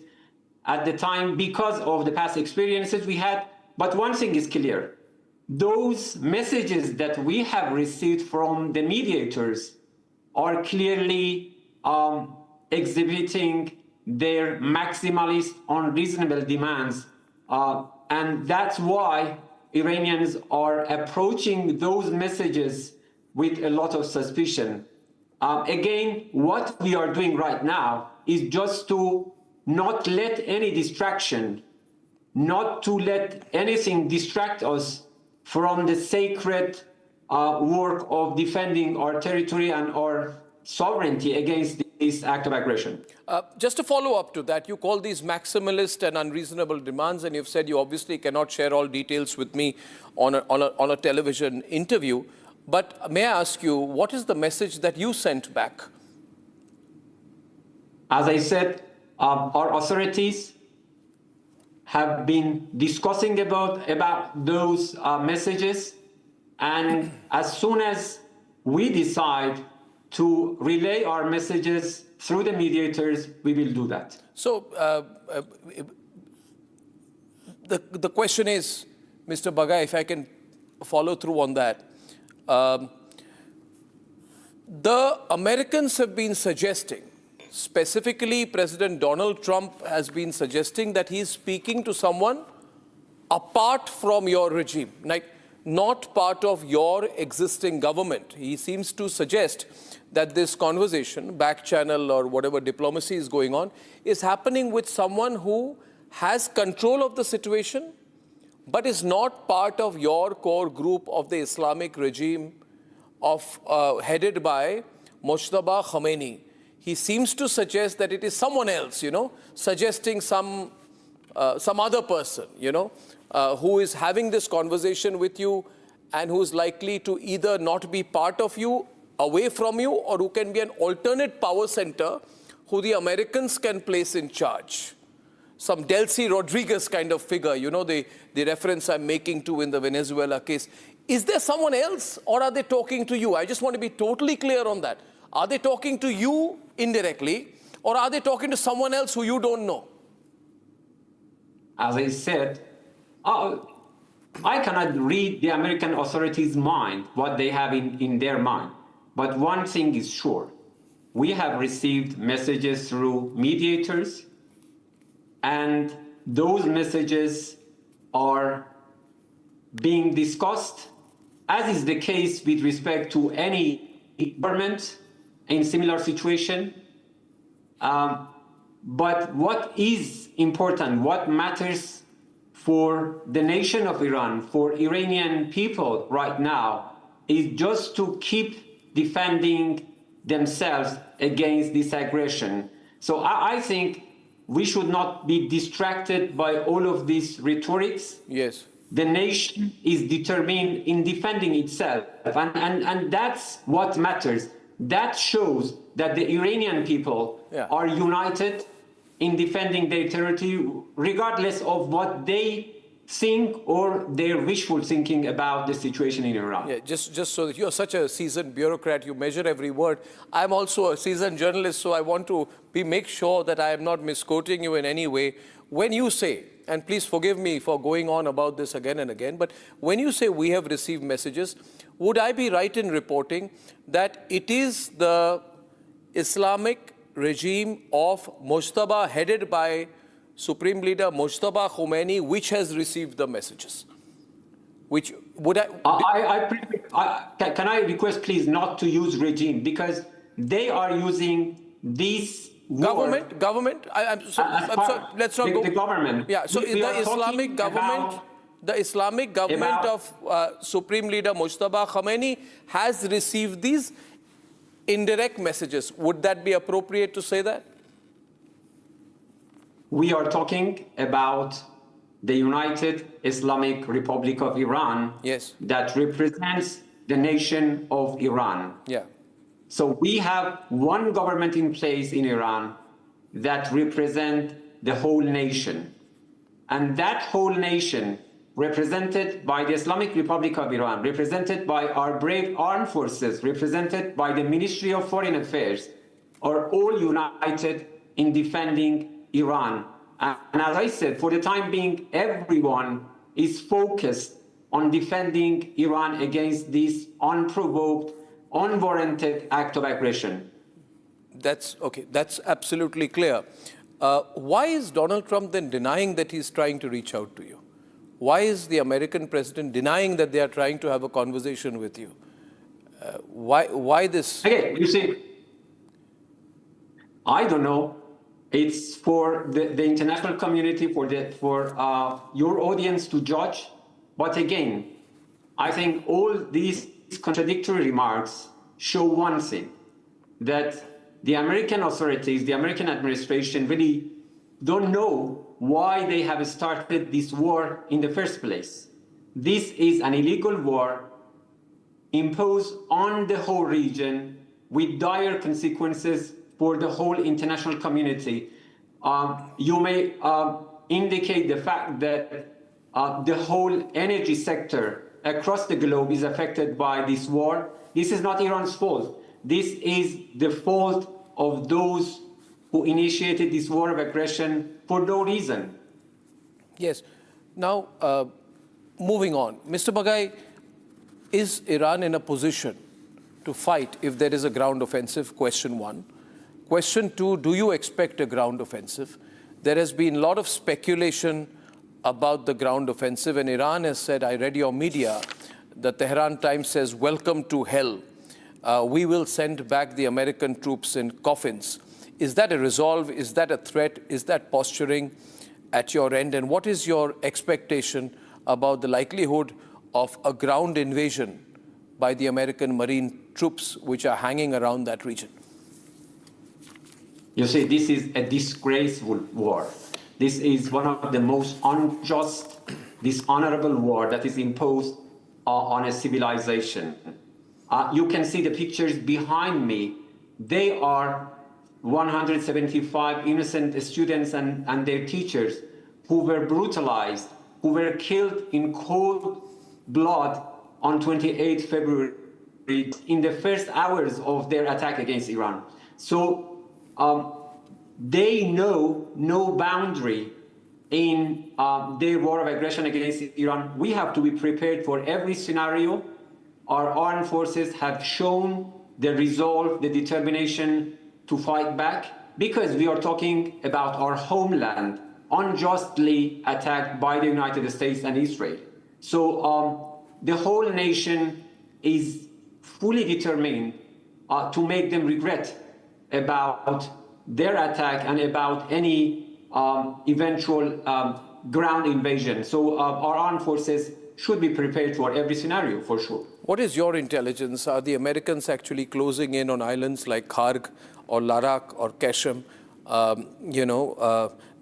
at the time because of the past experiences we had. But one thing is clear. Those messages that we have received from the mediators are clearly exhibiting their maximalist, unreasonable demands. And that's why Iranians are approaching those messages with a lot of suspicion. Again, what we are doing right now is just to not let any distraction, not to let anything distract us from the sacred work of defending our territory and our sovereignty against this act of aggression. Just to follow up to that, you call these maximalist and unreasonable demands, and you've said you obviously cannot share all details with me on a television interview. But may I ask you, what is the message that you sent back? As I said, our authorities have been discussing about those messages, and as soon as we decide to relay our messages through the mediators, we will do that. So the question is, Mr. Bagai, if I can follow through on that. The Americans have been suggesting, specifically President Donald Trump has been suggesting that he's speaking to someone apart from your regime, like not part of your existing government. He seems to suggest that this conversation, back channel or whatever diplomacy is going on, is happening with someone who has control of the situation, but is not part of your core group of the Islamic regime headed by Mojtaba Khomeini. He seems to suggest that it is someone else, suggesting some other person, who is having this conversation with you and who is likely to either not be part of you, away from you, or who can be an alternate power center who the Americans can place in charge. Some Delcy Rodriguez kind of figure, the reference I'm making to in the Venezuela case. Is there someone else, or are they talking to you? I just want to be totally clear on that. Are they talking to you indirectly, or are they talking to someone else who you don't know? As I said, I cannot read the American authorities' mind, what they have in their mind. But one thing is sure. We have received messages through mediators, and those messages are being discussed, as is the case with respect to any government in similar situation. But what is important, what matters for the nation of Iran, for Iranian people right now, is just to keep defending themselves against this aggression. So I think we should not be distracted by all of these rhetorics. Yes. The nation is determined in defending itself, and that's what matters. That shows that the Iranian people are united in defending their territory, regardless of what they think or their wishful thinking about the situation in Iran. Yeah, just so that you're such a seasoned bureaucrat, you measure every word. I'm also a seasoned journalist, so I want to make sure that I am not misquoting you in any way. When you say, and please forgive me for going on about this again and again, but when you say we have received messages, would I be right in reporting that it is the Islamic regime of Mojtaba, headed by Supreme Leader Mojtaba Khomeini, which has received the messages? Which would can I request, please, not to use regime, because they are using this government. I'm sorry. Let's not go. The government. Yeah. So the Islamic government. The Islamic government of Supreme Leader Mojtaba Khomeini has received these indirect messages. Would that be appropriate to say that? We are talking about the United Islamic Republic of Iran, that represents the nation of Iran. Yeah. So we have one government in place in Iran that represents the whole nation. And that whole nation, represented by the Islamic Republic of Iran, represented by our brave armed forces, represented by the Ministry of Foreign Affairs, are all united in defending Iran. And as I said, for the time being, everyone is focused on defending Iran against this unprovoked, unwarranted act of aggression. That's okay. That's absolutely clear. Why is Donald Trump then denying that he's trying to reach out to you? Why is the American president denying that they are trying to have a conversation with you? Why this? Again, you see, I don't know. It's for the international community, for your audience to judge. But again, I think all these contradictory remarks show one thing, that the American authorities, the American administration really don't know why they have started this war in the first place. This is an illegal war imposed on the whole region with dire consequences for the whole international community. You may indicate the fact that the whole energy sector across the globe is affected by this war. This is not Iran's fault. This is the fault of those who initiated this war of aggression for no reason. Yes. Now, moving on. Mr. Bagai, is Iran in a position to fight if there is a ground offensive? Question one. Question two, do you expect a ground offensive? There has been a lot of speculation about the ground offensive, and Iran has said, I read your media, the Tehran Times says, welcome to hell. We will send back the American troops in coffins. Is that a resolve? Is that a threat? Is that posturing at your end? And what is your expectation about the likelihood of a ground invasion by the American Marine troops which are hanging around that region? You see, this is a disgraceful war. This is one of the most unjust, dishonorable war that is imposed on a civilization. You can see the pictures behind me. They are 175 innocent students and their teachers who were brutalized, who were killed in cold blood on 28 February in the first hours of their attack against Iran. So they know no boundary in their war of aggression against Iran. We have to be prepared for every scenario. Our armed forces have shown the resolve, the determination to fight back, because we are talking about our homeland unjustly attacked by the United States and Israel. So the whole nation is fully determined to make them regret about their attack and about any eventual ground invasion. So our armed forces should be prepared for every scenario, for sure. What is your intelligence? Are the Americans actually closing in on islands like Karg or Larak or Keshem?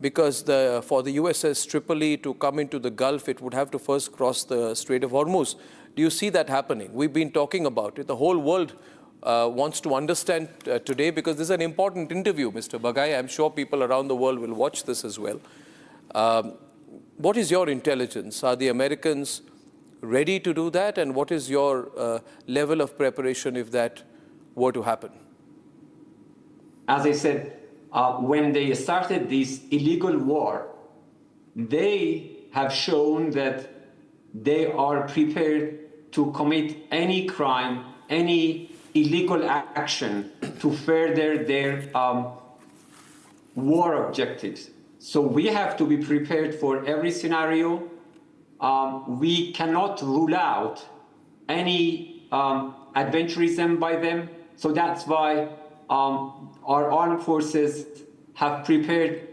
Because for the USS Tripoli to come into the Gulf, it would have to first cross the Strait of Hormuz. Do you see that happening? We've been talking about it. The whole world wants to understand today, because this is an important interview, Mr. Bagai. I'm sure people around the world will watch this as well. What is your intelligence? Are the Americans ready to do that? And what is your level of preparation if that were to happen? As I said, when they started this illegal war, they have shown that they are prepared to commit any crime, any illegal action to further their war objectives. So we have to be prepared for every scenario. We cannot rule out any adventurism by them. So that's why our armed forces have prepared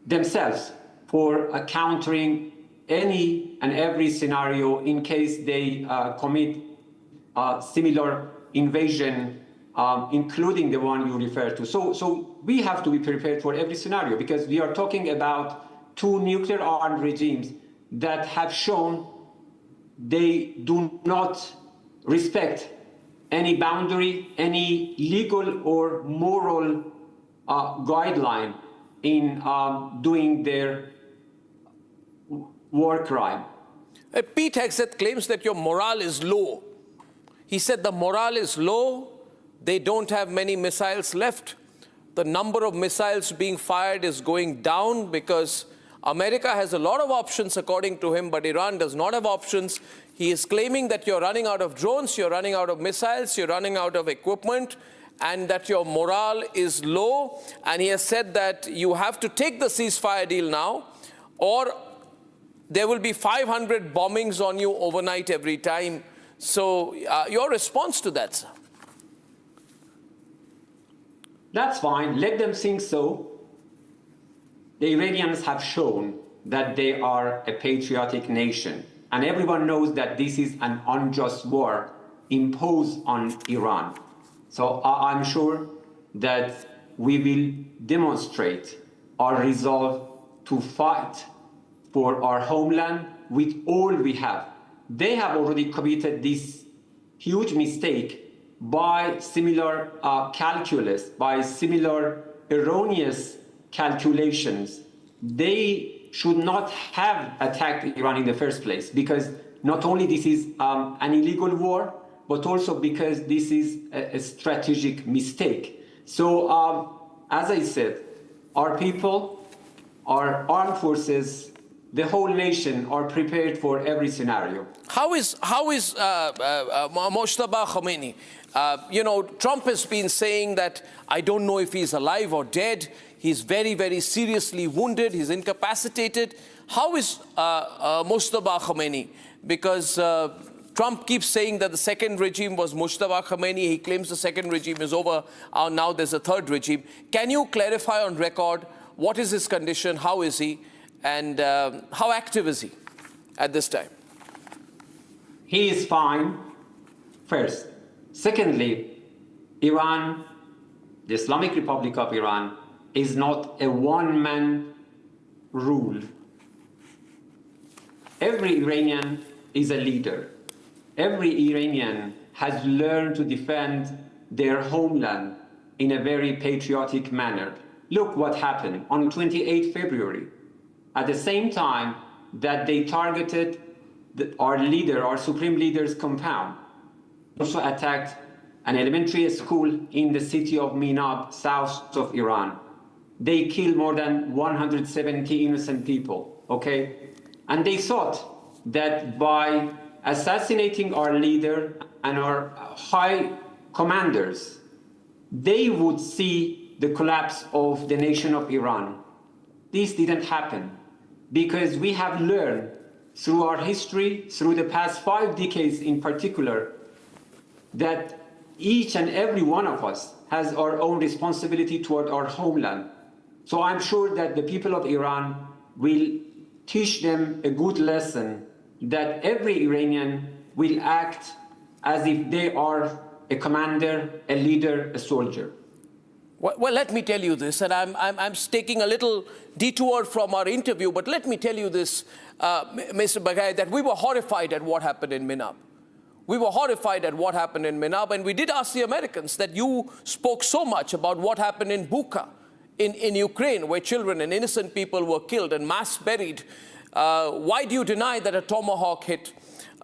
themselves for countering any and every scenario in case they commit similar invasion, including the one you referred to. So we have to be prepared for every scenario, because we are talking about two nuclear armed regimes that have shown they do not respect any boundary, any legal or moral guideline in doing their war crime. Pete Hegseth claims that your morale is low. He said the morale is low, they don't have many missiles left. The number of missiles being fired is going down because America has a lot of options according to him, but Iran does not have options. He is claiming that you're running out of drones, you're running out of missiles, you're running out of equipment, and that your morale is low. And he has said that you have to take the ceasefire deal now, or there will be 500 bombings on you overnight every time. So your response to that, sir? That's fine. Let them think so. The Iranians have shown that they are a patriotic nation. And everyone knows that this is an unjust war imposed on Iran. So I'm sure that we will demonstrate our resolve to fight for our homeland with all we have. They have already committed this huge mistake by similar calculus, by similar erroneous calculations. They should not have attacked Iran in the first place, because not only this is an illegal war, but also because this is a strategic mistake. So, as I said, our people, our armed forces, the whole nation are prepared for every scenario. How is Mojtaba Khomeini? Trump has been saying that I don't know if he's alive or dead. He's very, very seriously wounded. He's incapacitated. How is Mojtaba Khomeini? Because Trump keeps saying that the second regime was Mojtaba Khomeini. He claims the second regime is over. Now there's a third regime. Can you clarify on record what is his condition? How is he? And how active is he at this time? He is fine, first. Secondly, Iran, the Islamic Republic of Iran, is not a one-man rule. Every Iranian is a leader. Every Iranian has learned to defend their homeland in a very patriotic manner. Look what happened on 28 February. At the same time that they targeted our leader, our supreme leader's compound, also attacked an elementary school in the city of Minab, south of Iran. They killed more than 170 innocent people, okay? And they thought that by assassinating our leader and our high commanders, they would see the collapse of the nation of Iran. This didn't happen, because we have learned through our history, through the past 5 decades in particular, that each and every one of us has our own responsibility toward our homeland. So I'm sure that the people of Iran will teach them a good lesson, that every Iranian will act as if they are a commander, a leader, a soldier. Well, let me tell you this, and I'm taking a little detour from our interview, but let me tell you this, Mr. Baghai, that we were horrified at what happened in Minab. We were horrified at what happened in Minab, and we did ask the Americans that you spoke so much about what happened in Bucha, in Ukraine, where children and innocent people were killed and mass buried. Why do you deny that a tomahawk hit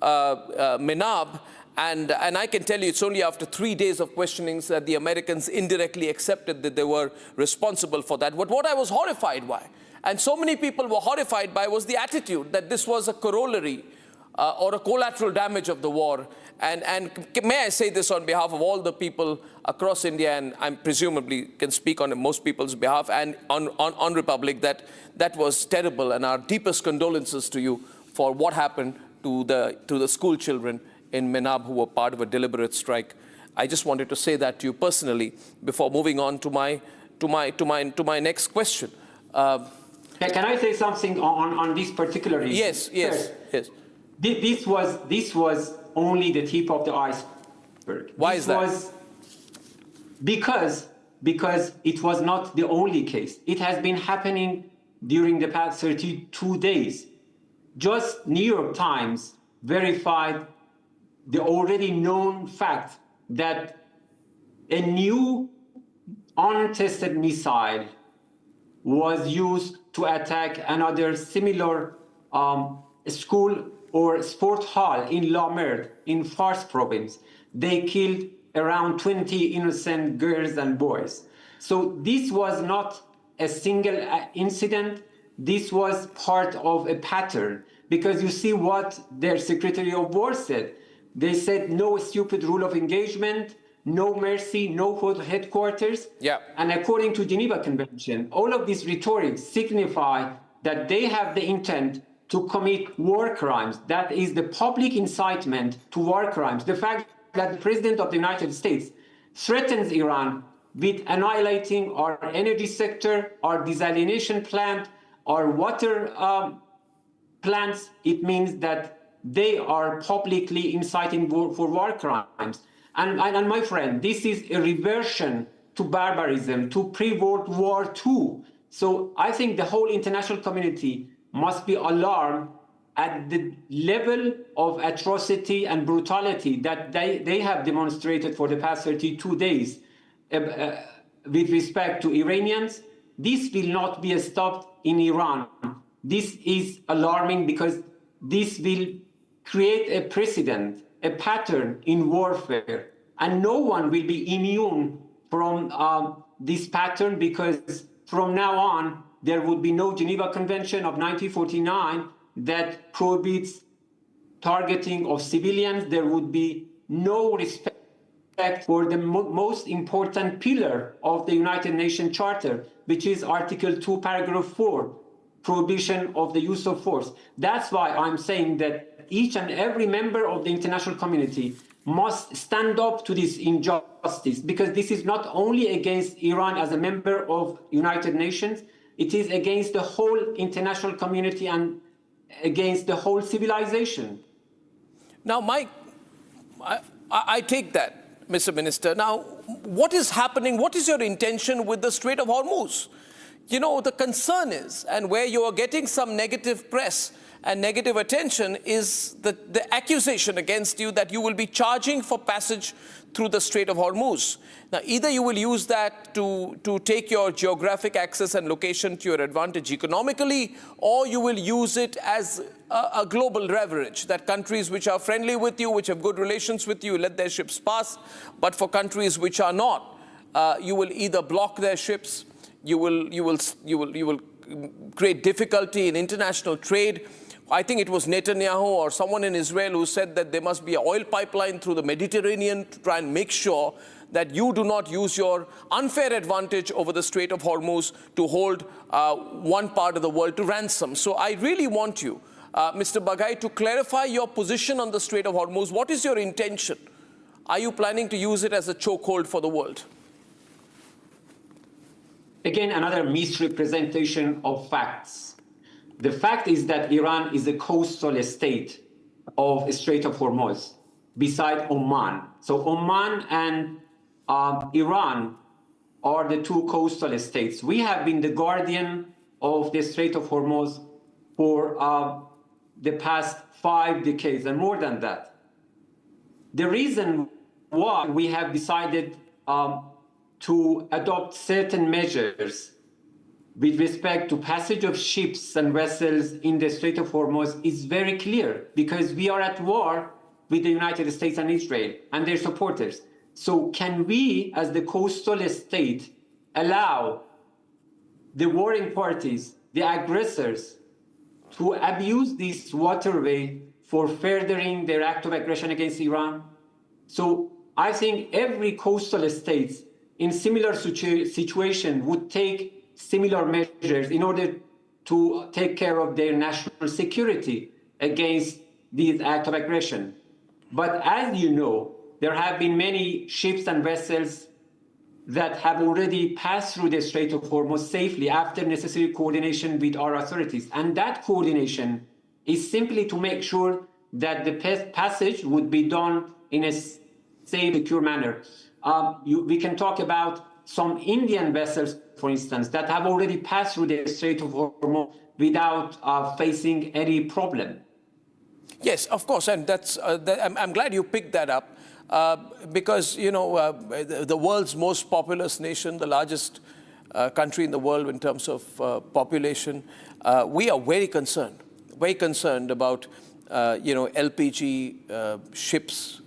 Minab? And I can tell you it's only after 3 days of questionings that the Americans indirectly accepted that they were responsible for that. But what I was horrified by, and so many people were horrified by, was the attitude that this was a corollary or a collateral damage of the war. And may I say this on behalf of all the people across India, and I presumably can speak on most people's behalf, and on Republic, that was terrible, and our deepest condolences to you for what happened to the school children in Minab who were part of a deliberate strike. I just wanted to say that to you personally before moving on to my next question. Can I say something on this particular issue? Yes. This was only the tip of the iceberg. Why is that? Because it was not the only case. It has been happening during the past 32 days. Just New York Times verified the already known fact that a new untested missile was used to attack another similar school or sport hall in La Merde in Fars province. They killed around 20 innocent girls and boys. So this was not a single incident. this was part of a pattern, because you see what their Secretary of War said. They said no stupid rule of engagement, no mercy, no headquarters. Yeah. And according to Geneva Convention, all of these rhetoric signify that they have the intent to commit war crimes. That is the public incitement to war crimes. The fact that the President of the United States threatens Iran with annihilating our energy sector, our desalination plant, our water plants, it means that they are publicly inciting for war crimes. And my friend, this is a reversion to barbarism, to pre-World War II. So I think the whole international community must be alarmed at the level of atrocity and brutality that they have demonstrated for the past 32 days with respect to Iranians. This will not be stopped in Iran. This is alarming because this will create a precedent, a pattern in warfare. And no one will be immune from this pattern, because from now on, there would be no Geneva Convention of 1949 that prohibits targeting of civilians. There would be no respect for the most important pillar of the United Nations Charter, which is Article 2, Paragraph 4, prohibition of the use of force. That's why I'm saying that each and every member of the international community must stand up to this injustice, because this is not only against Iran as a member of United Nations, it is against the whole international community and against the whole civilization. Now, Mike, I take that, Mr. Minister. Now, what is happening? What is your intention with the Strait of Hormuz? You know, the concern is, and where you are getting some negative press and negative attention, is the accusation against you that you will be charging for passage through the Strait of Hormuz. Now, either you will use that to take your geographic access and location to your advantage economically, or you will use it as a global leverage, that countries which are friendly with you, which have good relations with you, let their ships pass. But for countries which are not, you will either block their ships, you will create difficulty in international trade. I think it was Netanyahu or someone in Israel who said that there must be an oil pipeline through the Mediterranean to try and make sure that you do not use your unfair advantage over the Strait of Hormuz to hold one part of the world to ransom. So I really want you, Mr. Bagai, to clarify your position on the Strait of Hormuz. What is your intention? Are you planning to use it as a chokehold for the world? Again, another misrepresentation of facts. The fact is that Iran is a coastal state of Strait of Hormuz, beside Oman. So Oman and Iran are the two coastal states. We have been the guardian of the Strait of Hormuz for the past 5 decades and more than that. The reason why we have decided to adopt certain measures with respect to passage of ships and vessels in the Strait of Hormuz is very clear, because we are at war with the United States and Israel and their supporters. So can we, as the coastal state, allow the warring parties, the aggressors, to abuse this waterway for furthering their act of aggression against Iran? So I think every coastal state in similar situation would take similar measures in order to take care of their national security against these acts of aggression. But as you know, there have been many ships and vessels that have already passed through the Strait of Hormuz safely after necessary coordination with our authorities. And that coordination is simply to make sure that the passage would be done in a safe, secure manner. We can talk about some Indian vessels, for instance, that have already passed through the Strait of Hormuz without facing any problem. Yes, of course, and that's I'm glad you picked that up, because you know the world's most populous nation, the largest country in the world in terms of population, we are very concerned about LPG ships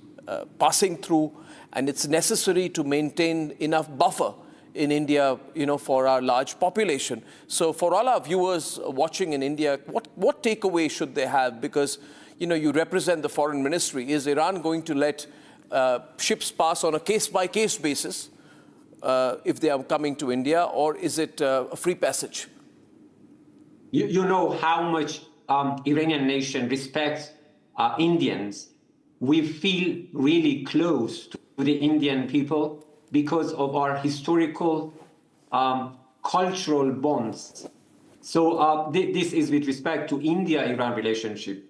passing through, and it's necessary to maintain enough buffer in India, for our large population. So for all our viewers watching in India, what takeaway should they have? Because, you represent the foreign ministry. Is Iran going to let ships pass on a case-by-case basis if they are coming to India, or is it a free passage? You know how much Iranian nation respects Indians. We feel really close to the Indian people because of our historical cultural bonds. So this is with respect to India-Iran relationship.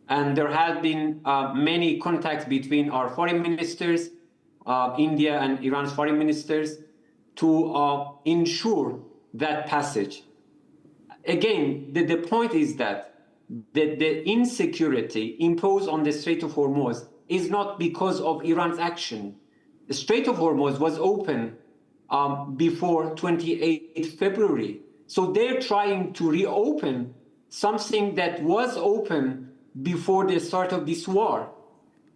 And there have been many contacts between our foreign ministers, India and Iran's foreign ministers, to ensure that passage. Again, the point is that the insecurity imposed on the Strait of Hormuz is not because of Iran's action. The Strait of Hormuz was open before 28 February. So they're trying to reopen something that was open before the start of this war.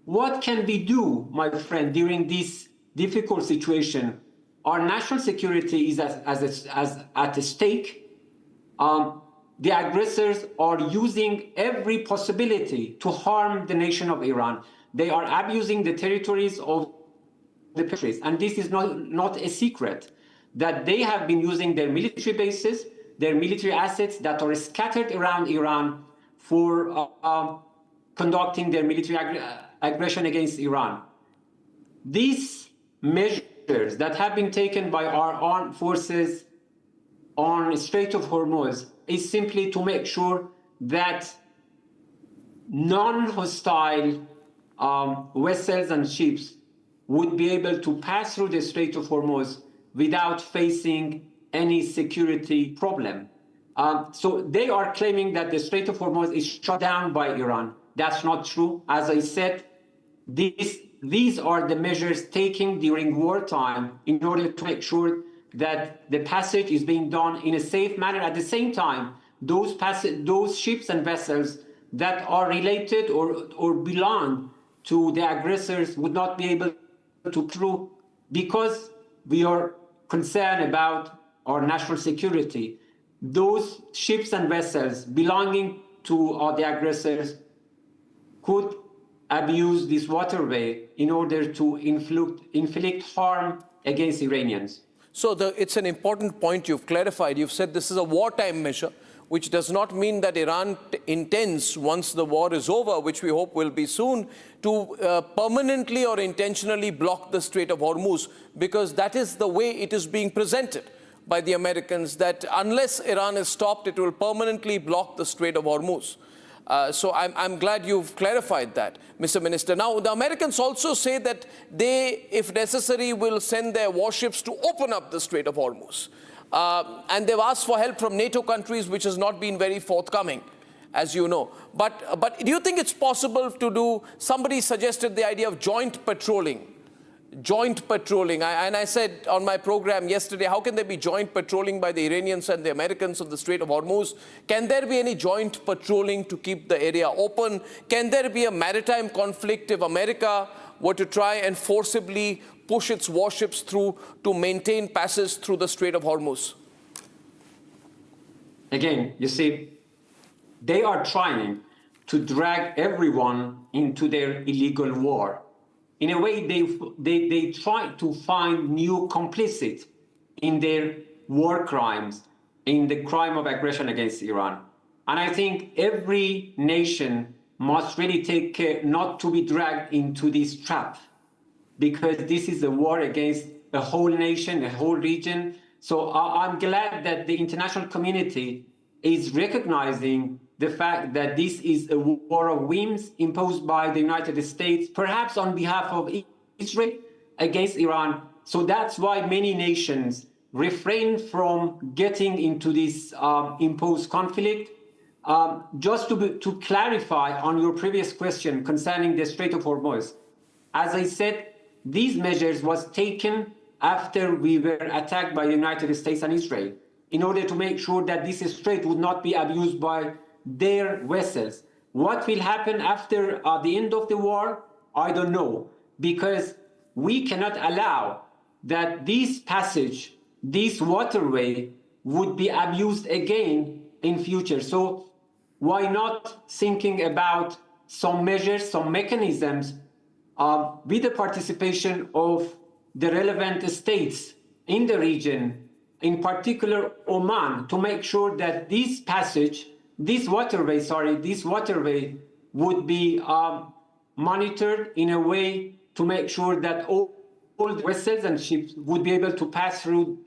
What can we do, my friend, during this difficult situation? Our national security is at stake. The aggressors are using every possibility to harm the nation of Iran. They are abusing the territories of the countries. And this is not a secret, that they have been using their military bases, their military assets that are scattered around Iran for conducting their military aggression against Iran. These measures that have been taken by our armed forces on the Strait of Hormuz is simply to make sure that non-hostile vessels and ships would be able to pass through the Strait of Hormuz without facing any security problem. So they are claiming that the Strait of Hormuz is shut down by Iran. That's not true. As I said, these are the measures taken during wartime in order to make sure that the passage is being done in a safe manner. At the same time, those ships and vessels that are related or belong to the aggressors would not be able to through, because we are concerned about our national security. Those ships and vessels belonging to the aggressors could abuse this waterway in order to inflict harm against Iranians. So it's an important point you've clarified. You've said this is a wartime measure, which does not mean that Iran intends, once the war is over, which we hope will be soon, to permanently or intentionally block the Strait of Hormuz, because that is the way it is being presented by the Americans, that unless Iran is stopped, it will permanently block the Strait of Hormuz. So I'm glad you've clarified that, Mr. Minister. Now, the Americans also say that they, if necessary, will send their warships to open up the Strait of Hormuz. And they've asked for help from NATO countries, which has not been very forthcoming, as you know. But do you think it's possible to do, somebody suggested the idea of joint patrolling. And I said on my program yesterday, how can there be joint patrolling by the Iranians and the Americans of the Strait of Hormuz? Can there be any joint patrolling to keep the area open? Can there be a maritime conflict if America were to try and forcibly push its warships through to maintain passage through the Strait of Hormuz? Again, you see, they are trying to drag everyone into their illegal war. In a way, they try to find new complicit in their war crimes, in the crime of aggression against Iran. And I think every nation must really take care not to be dragged into this trap, because this is a war against a whole nation, a whole region. So I'm glad that the international community is recognizing the fact that this is a war of whims imposed by the United States, perhaps on behalf of Israel against Iran. So that's why many nations refrain from getting into this imposed conflict. Just to clarify on your previous question concerning the Strait of Hormuz, as I said, these measures was taken after we were attacked by the United States and Israel, in order to make sure that this strait would not be abused by their vessels. What will happen after the end of the war? I don't know, because we cannot allow that this passage this waterway would be abused again in future. So why not thinking about some measures, some mechanisms with the participation of the relevant states in the region, in particular Oman, to make sure that this waterway would be monitored in a way to make sure that all the vessels and ships would be able to pass through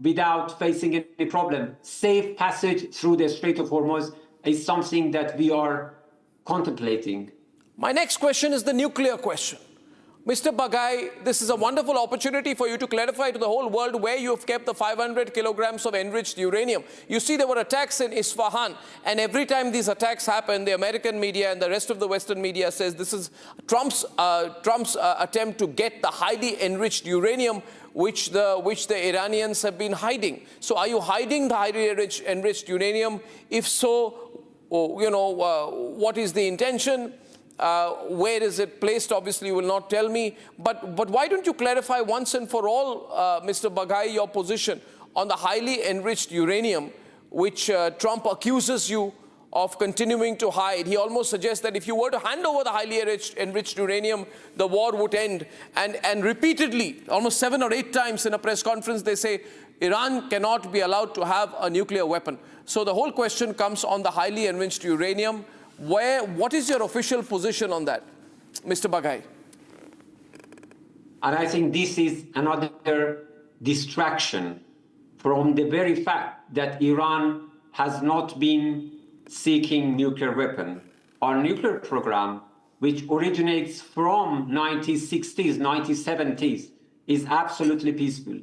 without facing any problem. Safe passage through the Strait of Hormuz is something that we are contemplating. My next question is the nuclear question. Mr. Bagai, this is a wonderful opportunity for you to clarify to the whole world where you have kept the 500 kilograms of enriched uranium. You see, there were attacks in Isfahan, and every time these attacks happen, the American media and the rest of the Western media says this is Trump's attempt to get the highly enriched uranium which the Iranians have been hiding. So are you hiding the highly enriched uranium? If so, what is the intention? Where is it placed? Obviously, you will not tell me. But why don't you clarify once and for all, Mr. Bagai, your position on the highly enriched uranium, which Trump accuses you of continuing to hide? He almost suggests that if you were to hand over the highly enriched uranium, the war would end. And repeatedly, almost 7 or 8 times in a press conference, they say Iran cannot be allowed to have a nuclear weapon. So the whole question comes on the highly enriched uranium. What is your official position on that, Mr. Bagai? And I think this is another distraction from the very fact that Iran has not been seeking nuclear weapon. Our nuclear program, which originates from 1960s, 1970s, is absolutely peaceful.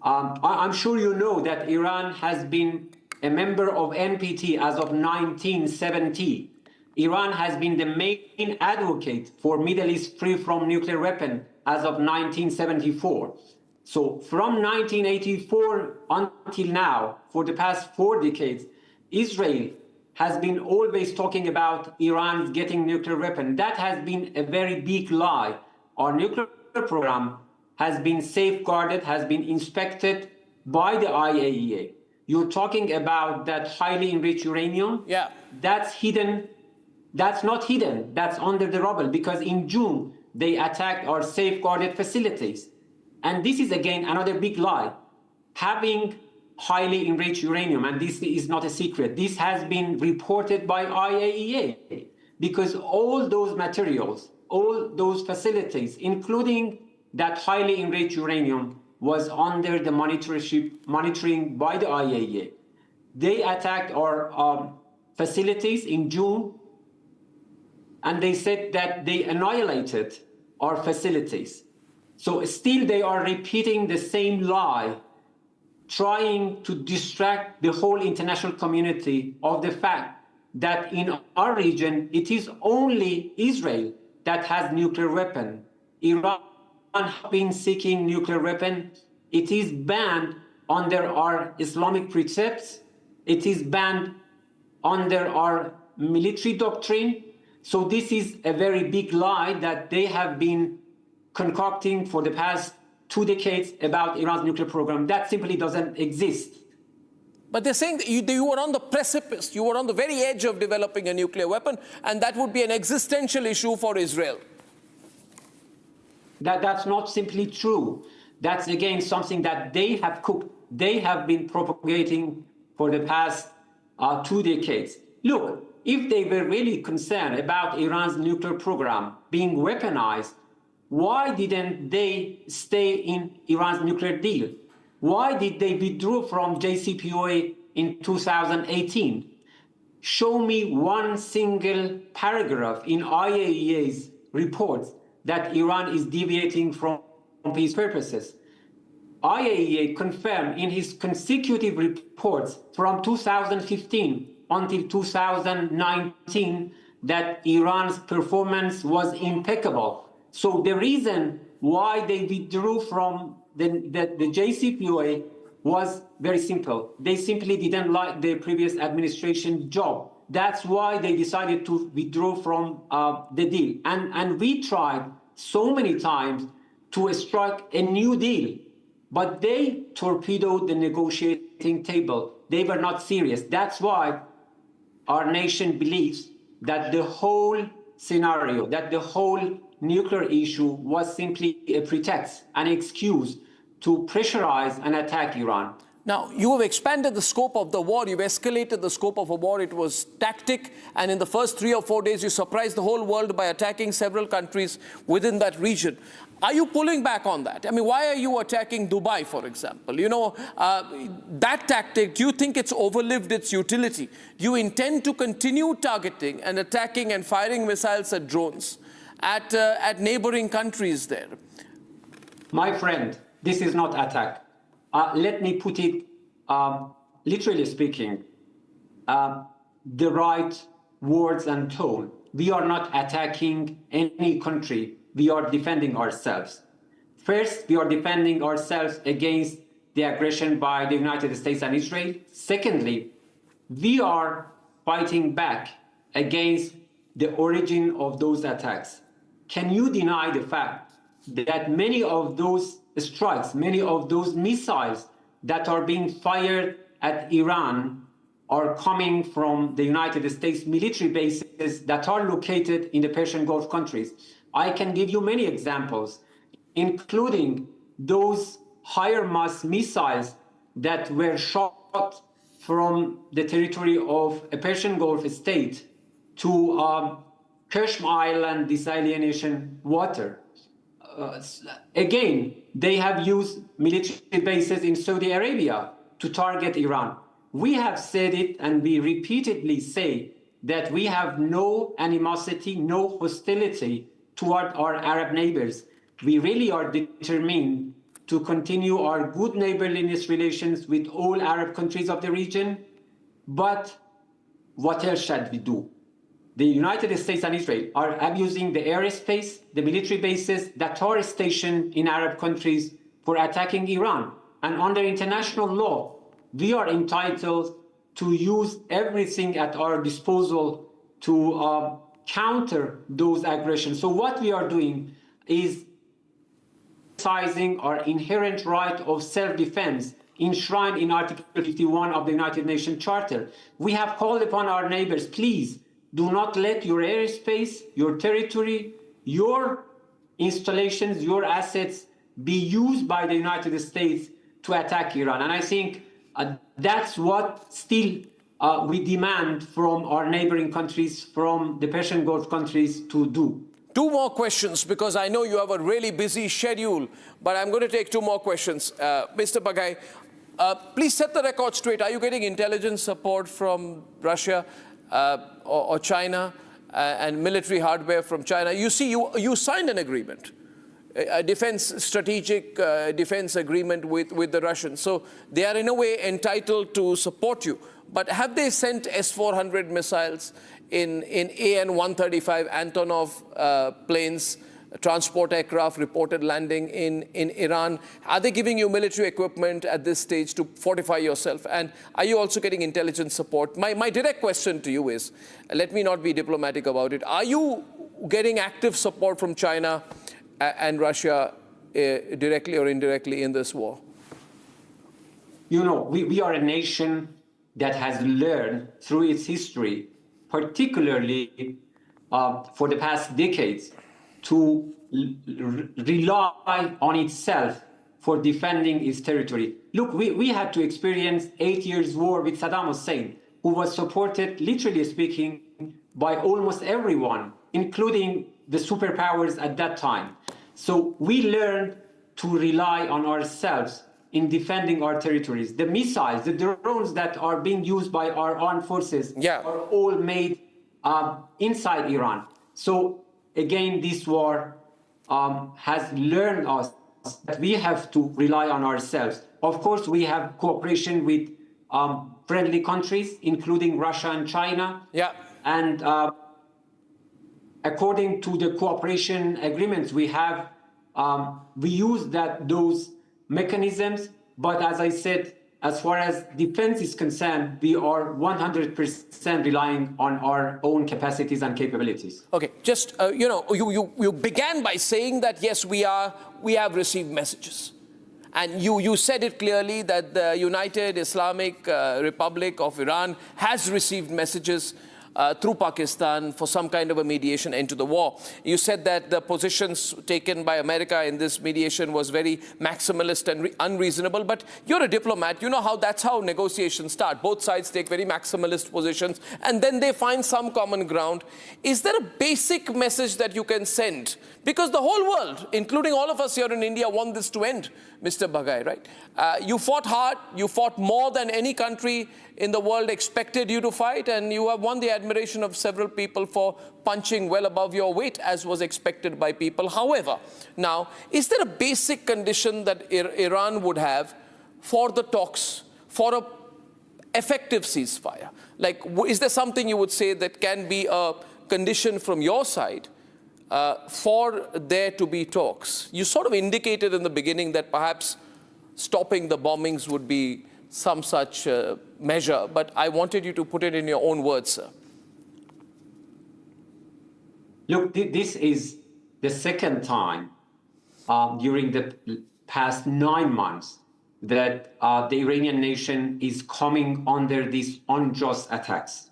I'm sure you know that Iran has been a member of NPT as of 1970. Iran has been the main advocate for Middle East free from nuclear weapon as of 1974. So from 1984 until now, for the past 4 decades, Israel has been always talking about Iran getting nuclear weapon. That has been a very big lie. Our nuclear program has been safeguarded, has been inspected by the IAEA. You're talking about that highly enriched uranium? Yeah. That's hidden. That's not hidden. That's under the rubble, because in June, they attacked our safeguarded facilities. And this is, again, another big lie. Having highly enriched uranium, and this is not a secret, this has been reported by IAEA, because all those materials, all those facilities, including that highly enriched uranium, was under the monitoring by the IAEA. They attacked our facilities in June, and they said that they annihilated our facilities. So still they are repeating the same lie, trying to distract the whole international community of the fact that in our region, it is only Israel that has nuclear weapon. Iran has been seeking nuclear weapon. It is banned under our Islamic precepts. It is banned under our military doctrine. So this is a very big lie that they have been concocting for the past 2 decades about Iran's nuclear program. That simply doesn't exist. But they're saying that you were on the precipice, you were on the very edge of developing a nuclear weapon, and that would be an existential issue for Israel. That's not simply true. That's, again, something that they have cooked. They have been propagating for the past 2 decades. Look, if they were really concerned about Iran's nuclear program being weaponized, why didn't they stay in Iran's nuclear deal? Why did they withdraw from JCPOA in 2018? Show me one single paragraph in IAEA's reports that Iran is deviating from peace purposes. IAEA confirmed in his consecutive reports from 2015 until 2019 that Iran's performance was impeccable. So the reason why they withdrew from the JCPOA was very simple. They simply didn't like the previous administration job. That's why they decided to withdraw from the deal. And we tried so many times to strike a new deal but they torpedoed the negotiating table. They were not serious. That's why our nation believes that the whole scenario, that the whole nuclear issue was simply a pretext, an excuse to pressurize and attack Iran. Now, you have expanded the scope of the war. You've escalated the scope of a war. It was tactic. And in the first 3 or 4 days, you surprised the whole world by attacking several countries within that region. Are you pulling back on that? I mean, why are you attacking Dubai, for example? You know, that tactic, do you think it's overlived its utility? Do you intend to continue targeting and attacking and firing missiles at drones at neighboring countries there? My friend, this is not attack. Let me put it, literally speaking, the right words and tone. We are not attacking any country. We are defending ourselves. First, we are defending ourselves against the aggression by the United States and Israel. Secondly, we are fighting back against the origin of those attacks. Can you deny the fact that many of those strikes, many of those missiles that are being fired at Iran are coming from the United States military bases that are located in the Persian Gulf countries? I can give you many examples, including those higher mass missiles that were shot from the territory of a Persian Gulf state to Kersh Island desalination water. Again, they have used military bases in Saudi Arabia to target Iran. We have said it, and we repeatedly say that we have no animosity, no hostility toward our Arab neighbors. We really are determined to continue our good neighborliness relations with all Arab countries of the region. But what else shall we do? The United States and Israel are abusing the airspace, the military bases that are stationed in Arab countries for attacking Iran. And under international law, we are entitled to use everything at our disposal to counter those aggressions. So what we are doing is exercising our inherent right of self-defense enshrined in Article 51 of the United Nations Charter. We have called upon our neighbors, please, do not let your airspace, your territory, your installations, your assets be used by the United States to attack Iran. And I think that's what still we demand from our neighboring countries, from the Persian Gulf countries to do. 2 more questions, because I know you have a really busy schedule, but I'm going to take 2 more questions. Mr. Bagai, please set the record straight. Are you getting intelligence support from Russia or China and military hardware from China? You see, you signed an agreement, a strategic defense agreement with the Russians. So they are in a way entitled to support you. But have they sent S-400 missiles in AN-135 Antonov planes, transport aircraft reported landing in Iran? Are they giving you military equipment at this stage to fortify yourself? And are you also getting intelligence support? My direct question to you is, let me not be diplomatic about it, are you getting active support from China and Russia directly or indirectly in this war? You know, we are a nation that has learned through its history, particularly for the past decades, to rely on itself for defending its territory. Look, we had to experience 8 years war with Saddam Hussein, who was supported, literally speaking, by almost everyone, including the superpowers at that time. So we learned to rely on ourselves in defending our territories. The missiles, the drones that are being used by our armed forces are all made inside Iran. So again, this war has learned us that we have to rely on ourselves. Of course, we have cooperation with friendly countries, including Russia and China. Yeah. And according to the cooperation agreements we have, we use those mechanisms. But as I said, as far as defense is concerned, we are 100% relying on our own capacities and capabilities. Okay, just, you know, you began by saying that, yes, we have received messages. And you said it clearly that the United Islamic Republic of Iran has received messages through Pakistan for some kind of a mediation into the war. You said that the positions taken by America in this mediation was very maximalist and unreasonable, but you're a diplomat. You know how that's how negotiations start. Both sides take very maximalist positions, and then they find some common ground. Is there a basic message that you can send? Because the whole world, including all of us here in India, want this to end, Mr. Bagai, right? You fought hard, you fought more than any country in the world expected you to fight, and you have won the admiration of several people for punching well above your weight, as was expected by people. However, now, is there a basic condition that Iran would have for the talks, for a effective ceasefire? Like, is there something you would say that can be a condition from your side for there to be talks? You sort of indicated in the beginning that perhaps stopping the bombings would be some such measure, but I wanted you to put it in your own words, sir. Look, this is the second time during the past 9 months that the Iranian nation is coming under these unjust attacks.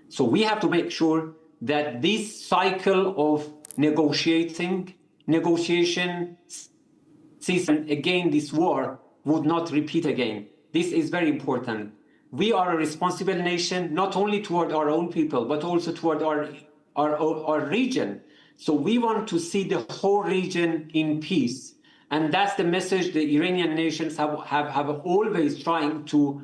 So we have to make sure that this cycle of negotiation season again, this war would not repeat again. This is very important. We are a responsible nation, not only toward our own people, but also toward our region. So we want to see the whole region in peace. And that's the message the Iranian nations have always trying to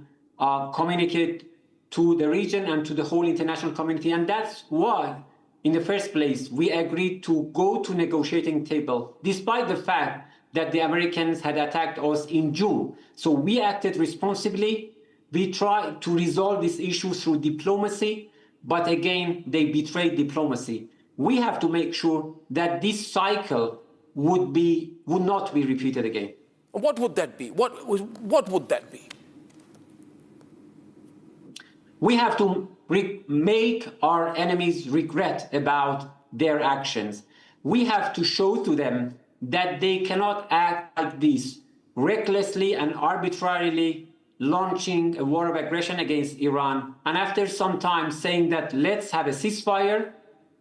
communicate to the region and to the whole international community. And that's why, in the first place, we agreed to go to negotiating table, despite the fact that the Americans had attacked us in June. So we acted responsibly. We tried to resolve this issue through diplomacy, but again, they betrayed diplomacy. We have to make sure that this cycle would not be repeated again. What would that be? What would that be? We have to make our enemies regret about their actions. We have to show to them that they cannot act like this, recklessly and arbitrarily launching a war of aggression against Iran, and after some time saying that let's have a ceasefire,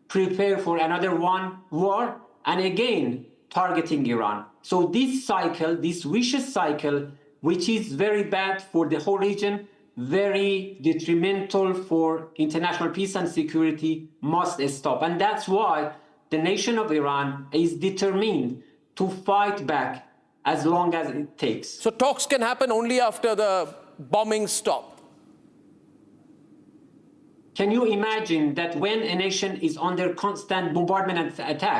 prepare for another war, and again targeting Iran. So this cycle, this vicious cycle, which is very bad for the whole region, very detrimental for international peace and security, must stop. And that's why the nation of Iran is determined to fight back as long as it takes. So talks can happen only after the bombings stop? Can you imagine that when a nation is under constant bombardment and attack,